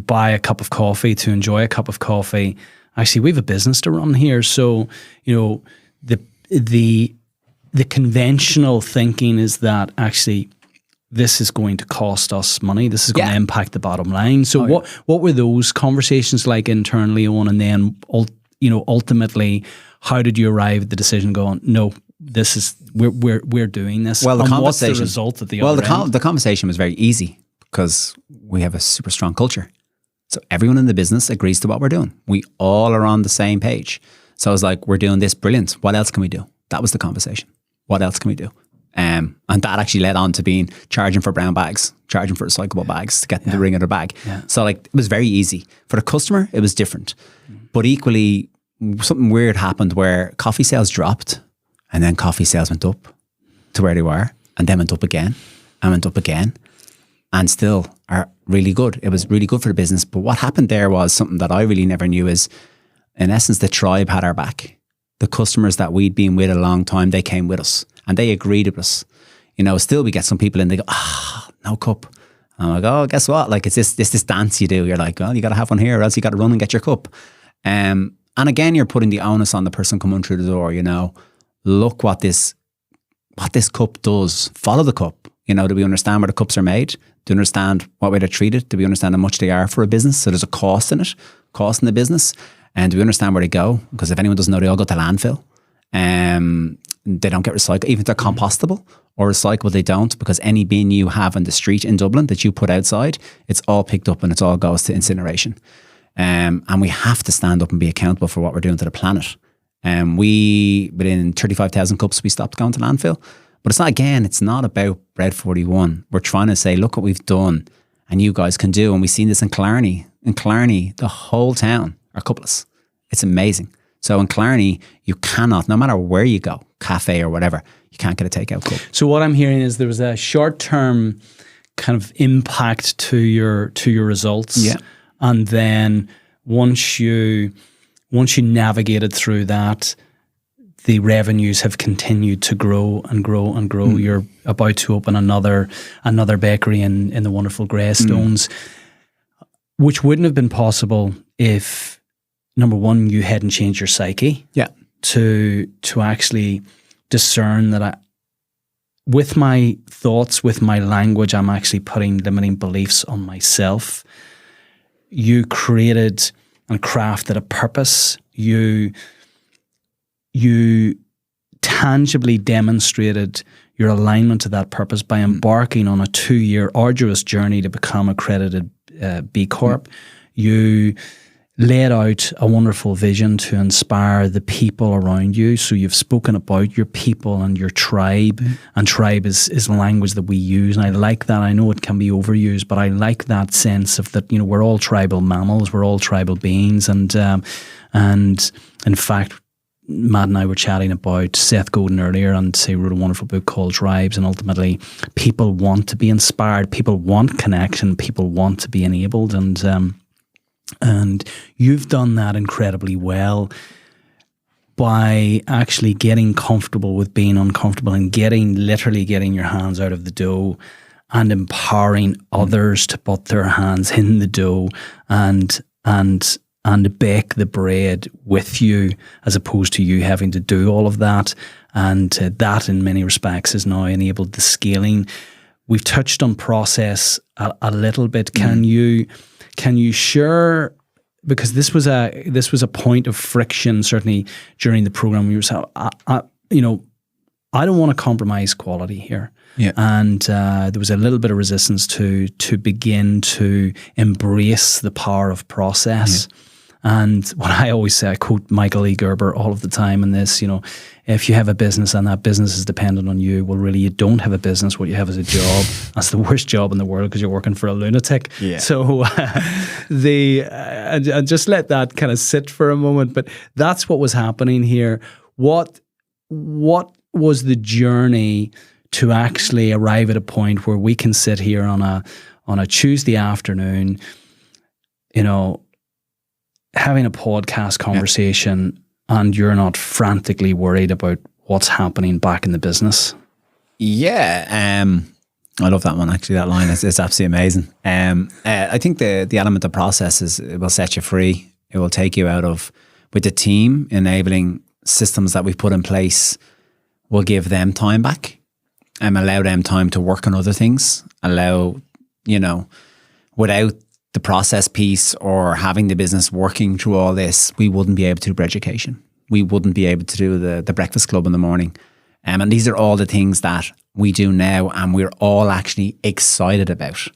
buy a cup of coffee, to enjoy a cup of coffee, actually we have a business to run here. So, the conventional thinking is that actually this is going to cost us money. This is going to impact the bottom line. So what were those conversations like internally on, and then ultimately, how did you arrive at the decision going, no, this is we're doing this? Well, what's the result at the other end? Well, the conversation was very easy because we have a super strong culture. So everyone in the business agrees to what we're doing. We all are on the same page. So I was like, we're doing this, brilliant. What else can we do? That was the conversation. What else can we do? And that actually led on to being charging for brown bags, charging for recyclable bags to get them to bring in their bag. Yeah. So like, it was very easy. For the customer, it was different. But equally, something weird happened where coffee sales dropped and then coffee sales went up to where they were and then went up again and went up again and still are really good. It was really good for the business. But what happened there was something that I really never knew is, in essence, the tribe had our back. The customers that we'd been with a long time, they came with us and they agreed with us. Still we get some people in, they go, no cup. And I'm like, oh, guess what? Like, it's this dance you do. You're like, well, you got to have one here or else you got to run and get your cup. And again, you're putting the onus on the person coming through the door, look what this cup does. Follow the cup. Do we understand where the cups are made? Do we understand what way they're treated? Do we understand how much they are for a business? So there's a cost in it, cost in the business. And do we understand where they go? Because if anyone doesn't know, they all go to landfill. They don't get recycled. Even if they're compostable or recyclable, they don't, because any bin you have on the street in Dublin that you put outside, it's all picked up and it all goes to incineration. And we have to stand up and be accountable for what we're doing to the planet. Within 35,000 cups, we stopped going to landfill. But it's not about Bread 41. We're trying to say, look what we've done and you guys can do. And we've seen this in Killarney. In Killarney, the whole town are cupless. It's amazing. So in Killarney, you cannot, no matter where you go, cafe or whatever, you can't get a takeout cup. So what I'm hearing is there was a short-term kind of impact to your results. Yeah. And then once you navigated through that, the revenues have continued to grow and grow and grow. You're about to open another bakery in the wonderful Greystones, which wouldn't have been possible if, number one, you hadn't changed your psyche. Yeah. To actually discern that with my thoughts, with my language, I'm actually putting limiting beliefs on myself. You created and crafted a purpose. You tangibly demonstrated your alignment to that purpose by embarking on a 2-year arduous journey to become accredited B Corp. You laid out a wonderful vision to inspire the people around you. So you've spoken about your people and your tribe, and tribe is language that we use. And I like that. I know it can be overused, but I like that sense of that, we're all tribal mammals, we're all tribal beings. And in fact, Matt and I were chatting about Seth Godin earlier, and he wrote a wonderful book called Tribes. And ultimately, people want to be inspired, people want connection, people want to be enabled. And you've done that incredibly well by actually getting comfortable with being uncomfortable and literally getting your hands out of the dough and empowering others to put their hands in the dough and bake the bread with you, as opposed to you having to do all of that. And that, in many respects, has now enabled the scaling. We've touched on process a little bit. Can you share, because this was a point of friction certainly during the program. We were saying, I don't want to compromise quality here. Yeah. And there was a little bit of resistance to begin to embrace the power of process. Yeah. And what I always say, I quote Michael E. Gerber all of the time in this, you know, if you have a business and that business is dependent on you, well, really, you don't have a business. What you have is a job. That's the worst job in the world because you're working for a lunatic. Yeah. So and just let that kind of sit for a moment. But that's what was happening here. What was the journey to actually arrive at a point where we can sit here on a Tuesday afternoon, you know, having a podcast conversation, and you're not frantically worried about what's happening back in the business? Yeah, I love that one. Actually, that line is absolutely amazing. I think the element of process it will set you free. It will take you out of, with the team, enabling systems that we've put in place will give them time back and allow them time to work on other things. Allow, you know, without the process piece or having the business working through all this, we wouldn't be able to do education. We wouldn't be able to do the breakfast club in the morning. And these are all the things that we do now and we're all actually excited about.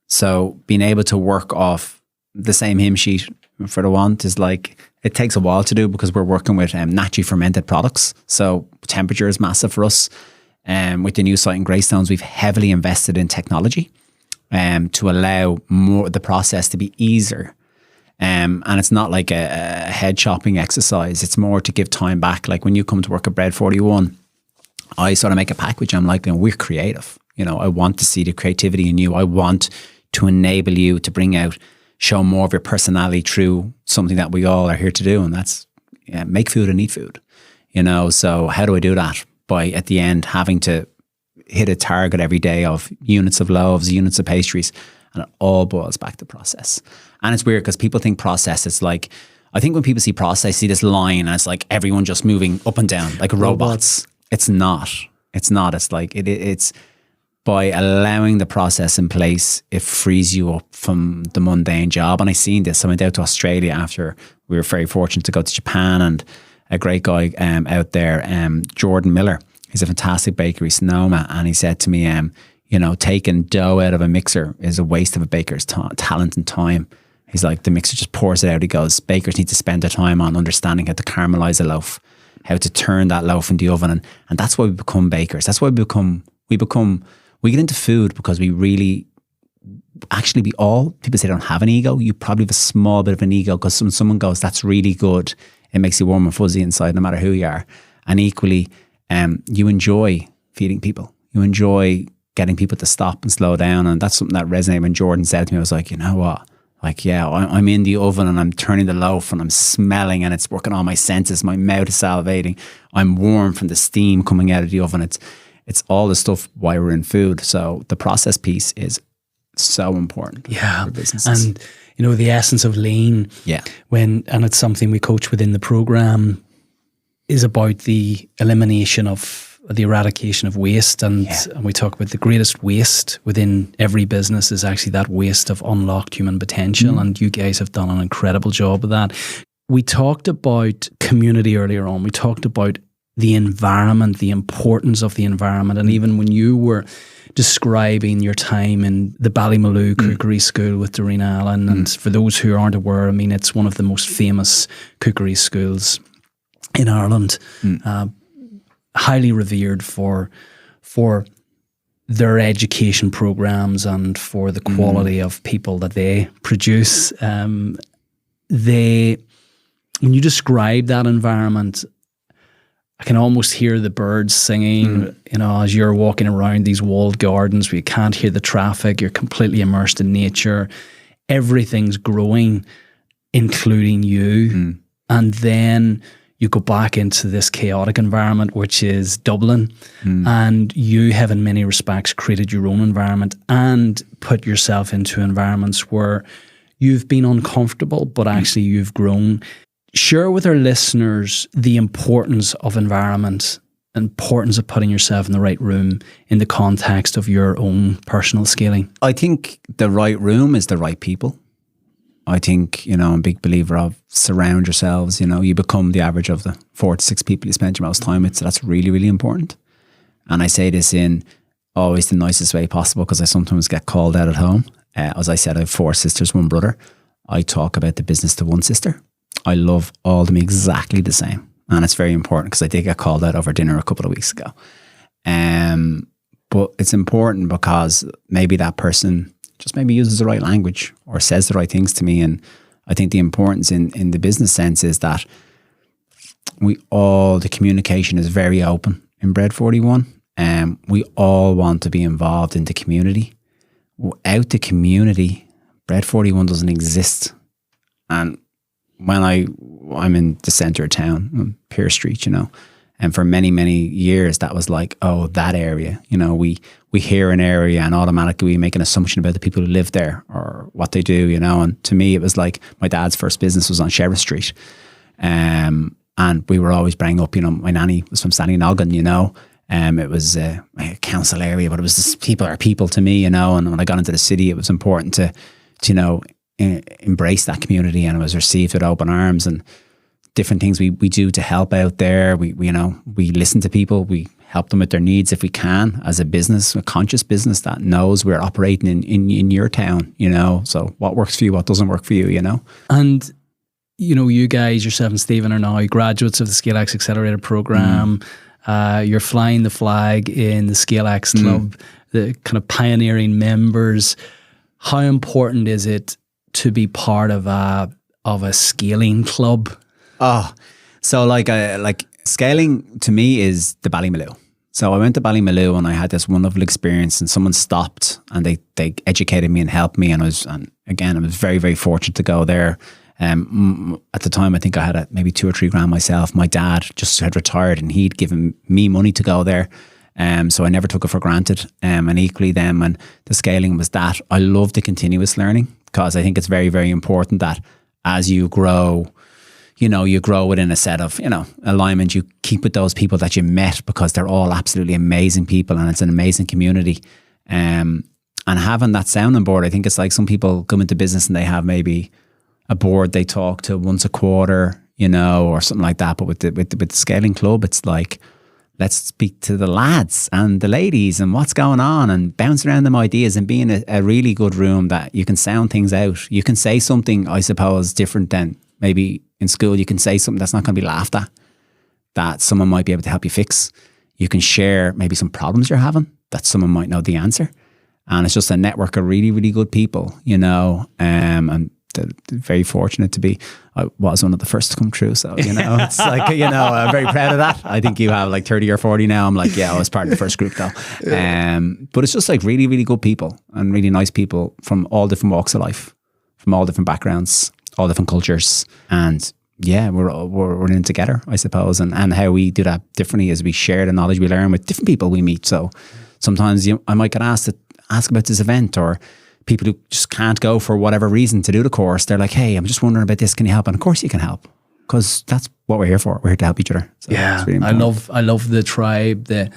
So being able to work off the same hymn sheet for the want is like, it takes a while to do because we're working with naturally fermented products. So temperature is massive for us. With the new site in Greystones, we've heavily invested in technology to allow more the process to be easier. And it's not like a head chopping exercise. It's more to give time back. Like when you come to work at Bread 41, I sort of make a pact with you. I'm like, we're creative. You know, I want to see the creativity in you. I want to enable you to bring out, show more of your personality through something that we all are here to do. And that's make food and eat food. You know, so how do I do that? By at the end having to hit a target every day of units of loaves, units of pastries, and it all boils back to process. And it's weird because people think process, it's like, I think when people see process, see this line and it's like everyone just moving up and down like robots. It's not. It's not. It's like, it's by allowing the process in place, it frees you up from the mundane job. And I seen this. I went out to Australia after we were very fortunate to go to Japan, and a great guy out there, Jordan Miller. He's a fantastic baker. He's Sonoma, and he said to me, you know, taking dough out of a mixer is a waste of a baker's talent and time. He's like, the mixer just pours it out. He goes, bakers need to spend their time on understanding how to caramelize a loaf, how to turn that loaf in the oven, and that's why we become bakers. That's why we get into food because we really, actually, people say don't have an ego. You probably have a small bit of an ego because when someone goes, that's really good, it makes you warm and fuzzy inside no matter who you are. And equally, you enjoy feeding people. You enjoy getting people to stop and slow down. And that's something that resonated when Jordan said to me. I was like, you know what? Like, yeah, I'm in the oven and I'm turning the loaf and I'm smelling and it's working on my senses. My mouth is salivating. I'm warm from the steam coming out of the oven. It's all the stuff why we're in food. So the process piece is so important for businesses. And, you know, the essence of lean. Yeah. And it's something we coach within the program, is about the elimination of the eradication of waste. And we talk about the greatest waste within every business is actually that waste of unlocked human potential. And you guys have done an incredible job of that. We talked about community earlier on. We talked about the environment, the importance of the environment. And even when you were describing your time in the Ballymaloo Cookery School with Doreen Allen, and for those who aren't aware, I mean, it's one of the most famous cookery schools in Ireland, highly revered for their education programs and for the quality of people that they produce. When you describe that environment, I can almost hear the birds singing, you know, as you're walking around these walled gardens where you can't hear the traffic, you're completely immersed in nature. Everything's growing, including you. And then you go back into this chaotic environment, which is Dublin, and you have in many respects created your own environment and put yourself into environments where you've been uncomfortable, but actually you've grown. Share with our listeners the importance of environment, importance of putting yourself in the right room in the context of your own personal scaling. I think the right room is the right people. I think, you know, I'm a big believer of surround yourselves. You know, you become the average of the 4 to 6 people you spend your most time with. So that's really, really important. And I say this in always the nicest way possible because I sometimes get called out at home. As I said, I have 4 sisters, 1 brother. I talk about the business to one sister. I love all of them exactly the same. And it's very important because I did get called out over dinner a couple of weeks ago. But it's important because maybe that person just maybe uses the right language or says the right things to me. And I think the importance in the business sense is that the communication is very open in Bread 41. We all want to be involved in the community. Without the community, Bread 41 doesn't exist. And when I'm in the centre of town, on Pearse Street, and for many, many years, that was like, oh, that area. We hear an area and automatically we make an assumption about the people who live there or what they do, And to me, it was like my dad's first business was on Sheriff Street. And we were always bringing up, my nanny was from Sallynoggin, it was a council area, but it was just people are people to me, And when I got into the city, it was important to embrace that community, and it was received with open arms. And different things we do to help out there. We listen to people, we help them with their needs if we can, as a business, a conscious business that knows we're operating in your town, So what works for you, what doesn't work for you, And you guys, yourself and Stephen, are now graduates of the ScaleX Accelerator program. You're flying the flag in the ScaleX Club, the kind of pioneering members. How important is it to be part of a scaling club? Oh, so like scaling to me is the Ballymaloe. So I went to Ballymaloe and I had this wonderful experience, and someone stopped and they educated me and helped me, and I was very, very fortunate to go there. At the time, I think I had maybe 2 or 3 grand myself. My dad just had retired and he'd given me money to go there. So I never took it for granted. And equally then, when the scaling was that, I love the continuous learning, because I think it's very, very important that as you grow, you grow within a set of, alignment. You keep with those people that you met, because they're all absolutely amazing people and it's an amazing community. And having that sounding board, I think it's like some people come into business and they have maybe a board they talk to once a quarter, or something like that. But with the scaling club, it's like, let's speak to the lads and the ladies and what's going on, and bounce around them ideas, and be in a really good room that you can sound things out. You can say something, I suppose, different than maybe in school. You can say something that's not going to be laughed at, that someone might be able to help you fix. You can share maybe some problems you're having that someone might know the answer. And it's just a network of really, really good people, and very fortunate to be. I was one of the first to come through, so it's like I'm very proud of that. I think you have like 30 or 40 now. I'm like, I was part of the first group though. But it's just like really, really good people and really nice people from all different walks of life, from all different backgrounds, all different cultures, and we're in together, I suppose. And how we do that differently is we share the knowledge we learn with different people we meet. So sometimes I might get asked to ask about this event, or people who just can't go for whatever reason to do the course. They're like, hey, I'm just wondering about this. Can you help? And of course you can help, because that's what we're here for. We're here to help each other. So really I love the tribe. They're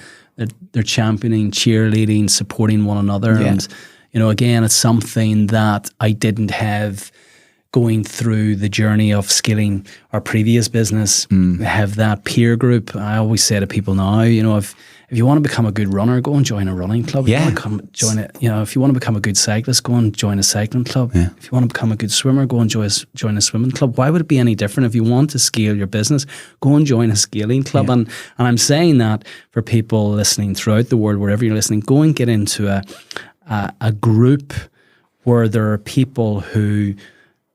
championing, cheerleading, supporting one another. Yeah. And, again, it's something that I didn't have going through the journey of scaling our previous business. Have that peer group. I always say to people now, if you want to become a good runner, go and join a running club. Yeah. If you want to become a good cyclist, go and join a cycling club. Yeah. If you want to become a good swimmer, go and join a swimming club. Why would it be any different? If you want to scale your business, go and join a scaling club. Yeah. And I'm saying that for people listening throughout the world, wherever you're listening, go and get into a group where there are people who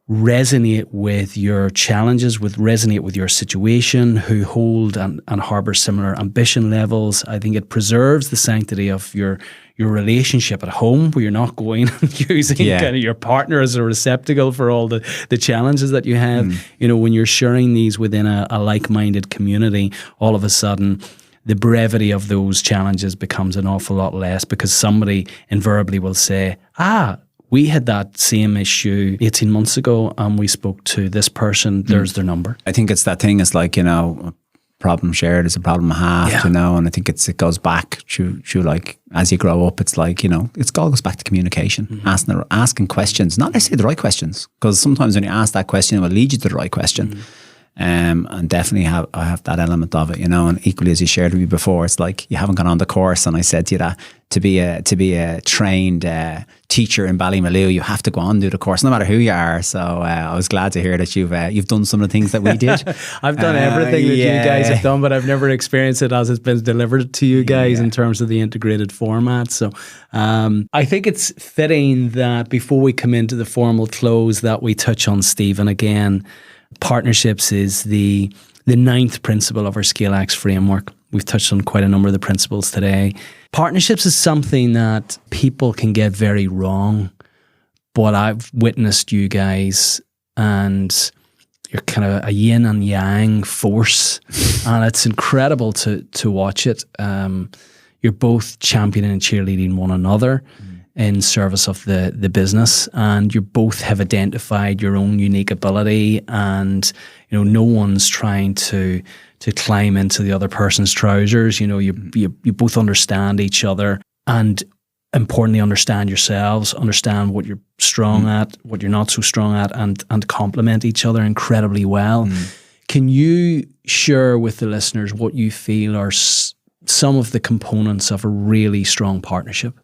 resonate with your challenges, resonate with your situation, who hold and harbour similar ambition levels. I think it preserves the sanctity of your relationship at home, where you're not going and using kind of your partner as a receptacle for all the challenges that you have. When you're sharing these within a like-minded community, all of a sudden the brevity of those challenges becomes an awful lot less, because somebody invariably will say, we had that same issue 18 months ago and we spoke to this person, there's their number. I think it's that thing, it's like, a problem shared is a problem halved, and I think it goes back through like, as you grow up, it's like, it all goes back to communication, asking questions, not necessarily the right questions, because sometimes when you ask that question, it will lead you to the right question. And definitely I have that element of it, you know. And equally, as you shared with me before, it's like you haven't gone on the course, and I said to you that to be a trained teacher in Ballymaloe, you have to go on and do the course, no matter who you are. So I was glad to hear that you've done some of the things that we did. I've done everything that you guys have done, but I've never experienced it as it's been delivered to you guys in terms of the integrated format. So I think it's fitting that before we come into the formal close that we touch on, Stephen, again. Partnerships is the ninth principle of our ScaleX framework. We've touched on quite a number of the principles today. Partnerships is something that people can get very wrong, but I've witnessed you guys, and you're kind of a yin and yang force, and it's incredible to watch it. You're both championing and cheerleading one another in service of the business, and you both have identified your own unique ability, and you know no one's trying to climb into the other person's trousers. You know, you both understand each other, and importantly understand yourselves, understand what you're strong at, what you're not so strong at, and complement each other incredibly well. Can you share with the listeners what you feel are some of the components of a really strong partnership?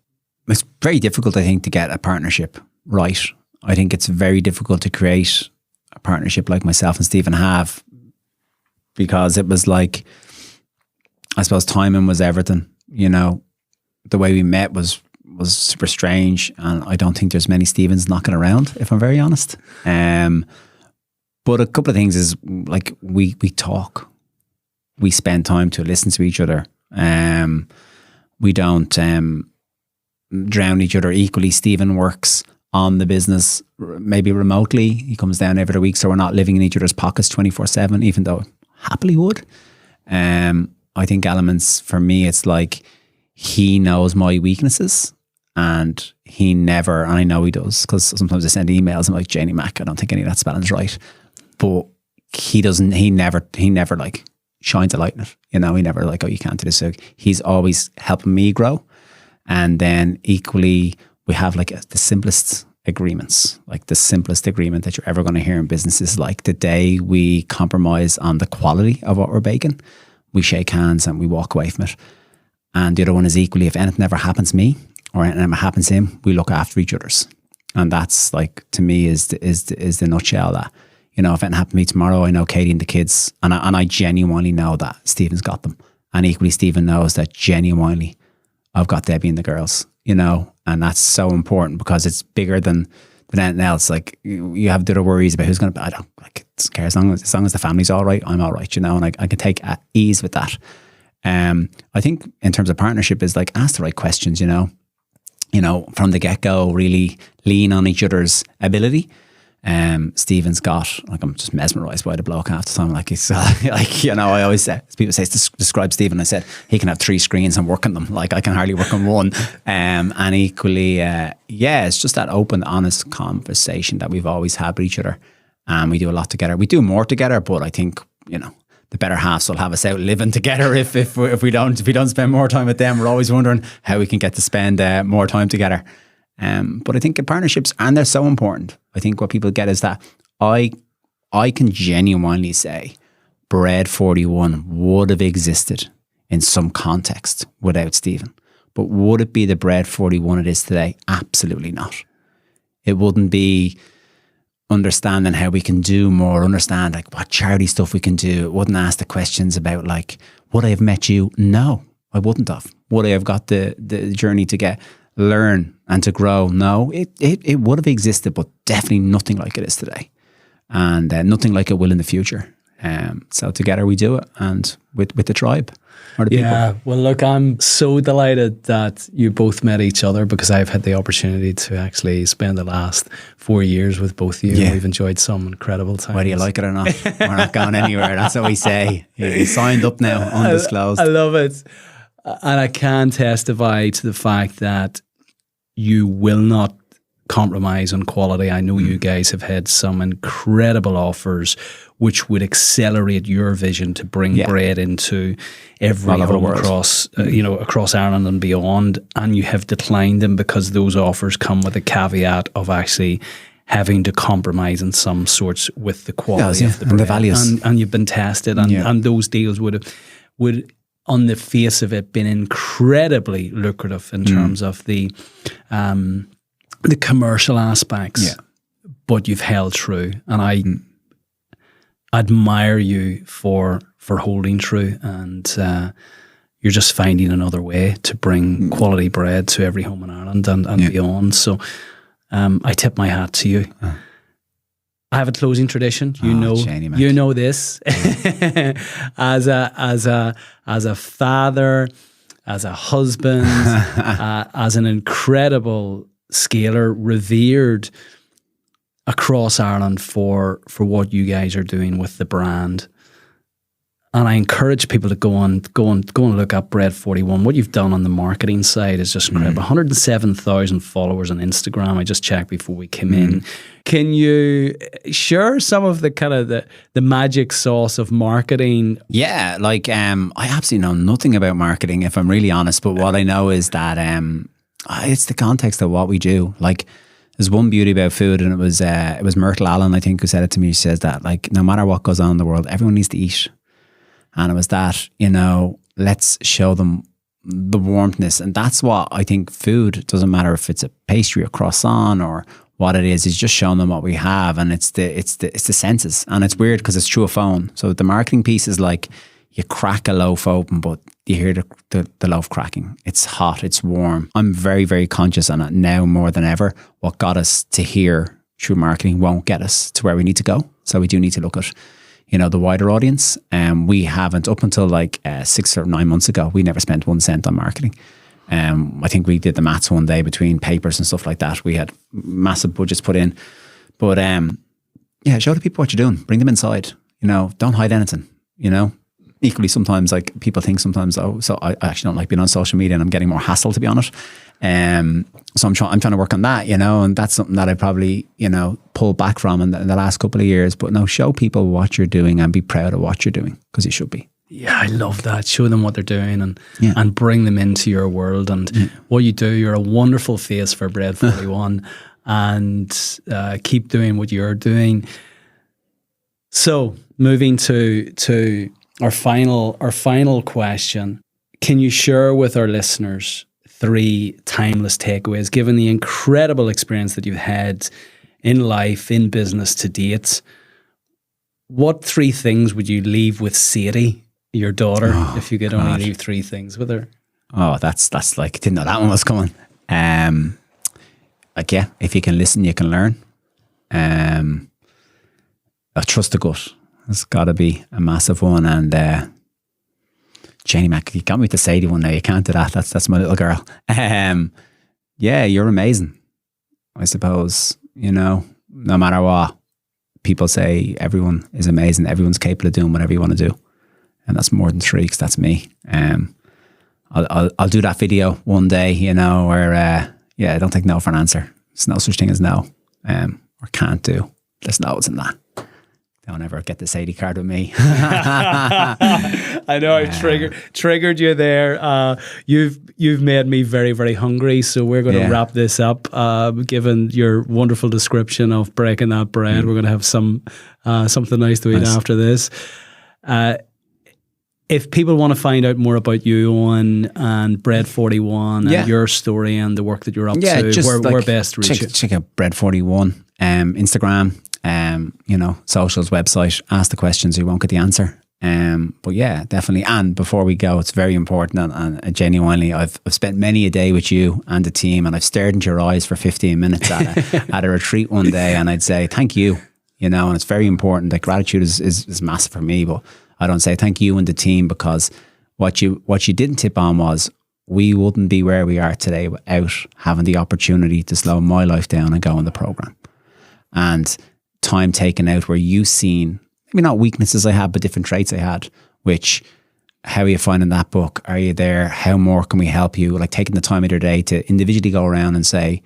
It's very difficult, I think, to get a partnership right. I think it's very difficult to create a partnership like myself and Stephen have, because it was like, I suppose timing was everything. You know, the way we met was super strange, and I don't think there's many Stephens knocking around, if I'm very honest. But a couple of things is like we talk, we spend time to listen to each other. We don't drown each other. Equally, Stephen works on the business maybe remotely. He comes down every week, so we're not living in each other's pockets 24/7, even though happily would. I think elements for me, it's like he knows my weaknesses, and he never, and I know he does, because sometimes I send emails, I'm like, Janie Mac, I don't think any of that spelling's right. But he never like shines a light in it. You know, he never like, oh, you can't do this. So he's always helping me grow. And then equally, we have like the simplest agreements, like the simplest agreement that you're ever going to hear in business is like the day we compromise on the quality of what we're baking, we shake hands and we walk away from it. And the other one is equally, if anything ever happens to me or anything ever happens to him, we look after each other's. And that's like, to me, is the nutshell that, you know, if anything happened to me tomorrow, I know Katie and the kids, and I genuinely know that Stephen's got them. And equally, Stephen knows that genuinely I've got Debbie and the girls, you know, and that's so important because it's bigger than anything else. Like you have the other worries about who's going to, I don't like care as long as the family's all right, I'm all right, you know, and I can take ease with that. I think in terms of partnership is like ask the right questions, you know, from the get-go, really lean on each other's ability. Stephen's got, like, I'm just mesmerised by the bloke half the time. Like he's like, you know, I always say, people say describe Stephen, I said he can have 3 screens and work on them. Like I can hardly work on one. And equally, it's just that open, honest conversation that we've always had with each other. And we do a lot together. We do more together, but I think, you know, the better halves will have us out living together if we don't spend more time with them. We're always wondering how we can get to spend more time together. But I think in partnerships, and they're so important, I think what people get is that I can genuinely say Bread 41 would have existed in some context without Stephen. But would it be the Bread 41 it is today? Absolutely not. It wouldn't be understanding how we can do more, understand like what charity stuff we can do. It wouldn't ask the questions about like, would I have met you? No, I wouldn't have. Would I have got the journey to learn and to grow? No, it would have existed, but definitely nothing like it is today, and nothing like it will in the future. So together we do it, and with the tribe or the people. Well, look, I'm so delighted that you both met each other, because I've had the opportunity to actually spend the last 4 years with both of you. Yeah. We've enjoyed some incredible times. Whether you like it or not, we're not going anywhere. That's what we say. You signed up now, undisclosed. I love it. And I can testify to the fact that you will not compromise on quality. I know you guys have had some incredible offers which would accelerate your vision to bring bread into every home across, across Ireland and beyond. And you have declined them because those offers come with a caveat of actually having to compromise in some sorts with the quality of the bread. And the values. And you've been tested, and those deals would on the face of it been incredibly lucrative in terms of the commercial aspects. Yeah. But you've held true, and I admire you for holding true, and you're just finding another way to bring quality bread to every home in Ireland and beyond. So I tip my hat to you. I have a closing tradition. You know this. as a father, as a husband, as an incredible scaler, revered across Ireland for what you guys are doing with the brand. And I encourage people to go and look up Bread 41. What you've done on the marketing side is just incredible. 107,000 followers on Instagram. I just checked before we came in. Can you share some of the kind of the magic sauce of marketing? Yeah, like I absolutely know nothing about marketing, if I'm really honest. But what I know is that it's the context of what we do. Like, there's one beauty about food, and it was Myrtle Allen, I think, who said it to me. She says that, like, no matter what goes on in the world, everyone needs to eat. And it was that, let's show them the warmthness. And that's what I think food, doesn't matter if it's a pastry, a croissant, or what it is just showing them what we have. And it's the senses. And it's weird because it's through a phone. So the marketing piece is like, you crack a loaf open, but you hear the loaf cracking. It's hot, it's warm. I'm very, very conscious on it now more than ever. What got us to here through marketing won't get us to where we need to go. So we do need to look at, the wider audience. We haven't, up until like 6 or 9 months ago, we never spent 1 cent on marketing. I think we did the maths one day between papers and stuff like that. We had massive budgets put in. But show the people what you're doing. Bring them inside. Don't hide anything, Equally, sometimes, like, people think sometimes, so I actually don't like being on social media, and I'm getting more hassle, to be honest. So I'm trying to work on that, and that's something that I probably, pulled back from in the last couple of years. But no, show people what you're doing and be proud of what you're doing, because you should be. Yeah, I love that. Show them what they're doing and bring them into your world. And what you do, you're a wonderful face for Bread 41 and keep doing what you're doing. So moving to our final question. Can you share with our listeners 3 timeless takeaways, given the incredible experience that you've had in life, in business to date? What 3 things would you leave with Sadie, your daughter, if you could only leave 3 things with her? Oh, that's like, didn't know that one was coming. If you can listen, you can learn. Trust the gut. It's got to be a massive one. And Janie Mac, you got me to Sadie one now. You can't do that. That's my little girl. You're amazing. I suppose, no matter what, people say everyone is amazing. Everyone's capable of doing whatever you want to do. And that's more than 3, because that's me. I'll do that video one day, where, I don't take no for an answer. There's no such thing as no, or can't do. There's no's in that. Don't ever get the Sadie card with me. I know I triggered you there. You've made me very, very hungry. So we're going to wrap this up. Given your wonderful description of breaking that bread, we're going to have something nice to eat after this. If people want to find out more about you, Eoin, and Bread 41 and your story and the work that you're up to, where best to reach you? Check out Bread 41, Instagram. Socials, website. Ask the questions, you won't get the answer. But yeah, definitely. And before we go, it's very important, and genuinely, I've spent many a day with you and the team, and I've stared into your eyes for 15 minutes at a retreat one day, and I'd say thank you. And it's very important. Like, gratitude is massive for me, but I don't say thank you and the team, because what you didn't tip on was we wouldn't be where we are today without having the opportunity to slow my life down and go on the program. And time taken out where you've seen, maybe not weaknesses I had, but different traits I had, which, how are you finding that book? Are you there? How more can we help you? Like, taking the time of your day to individually go around and say,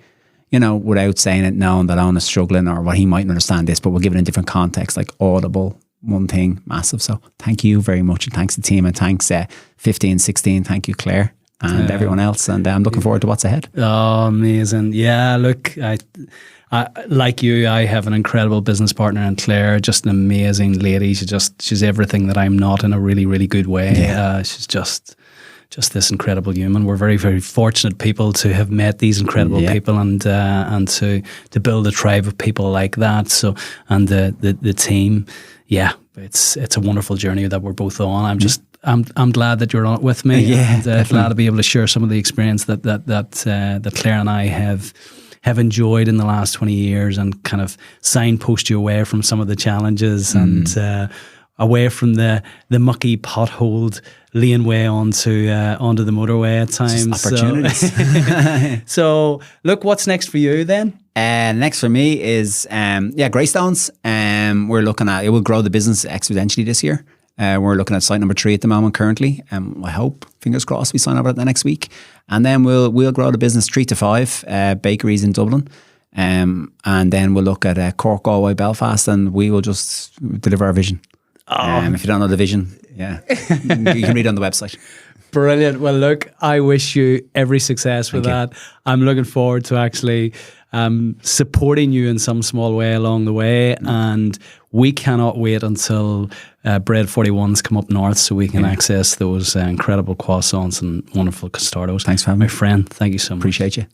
without saying it, knowing that Owen is struggling or what he mightn't understand this, but we'll give it in different context, like audible, one thing, massive. So thank you very much. And thanks to the team, and thanks 15, 16. Thank you, Claire. and everyone else. And I'm looking forward to what's ahead. Oh, amazing. Yeah, look, I like you, I have an incredible business partner in Claire, just an amazing lady. She's everything that I'm not, in a really, really good way. Yeah. She's just this incredible human. We're very, very fortunate people to have met these incredible people, and to build a tribe of people like that. So, and the team, it's a wonderful journey that we're both on. I'm glad that you're on it with me. Yeah, and glad to be able to share some of the experience that Claire and I have enjoyed in the last 20 years, and kind of signpost you away from some of the challenges and away from the mucky potholed laneway onto the motorway at times. Just opportunities. So look, what's next for you then? Next for me is Greystones. We're looking at, it will grow the business exponentially this year. We're looking at site number 3 at the moment currently. I hope, fingers crossed, we sign over the next week, and then we'll grow the business 3 to 5 bakeries in Dublin, and then we'll look at Cork, Galway, Belfast, and we will just deliver our vision. If you don't know the vision, you can read it on the website. Brilliant. Well, look, I wish you every success with that. I'm looking forward to actually supporting you in some small way along the way, and we cannot wait until Bread 41s come up north so we can access those incredible croissants and wonderful costardos. Thanks for having me. My friend, thank you so much. Appreciate you.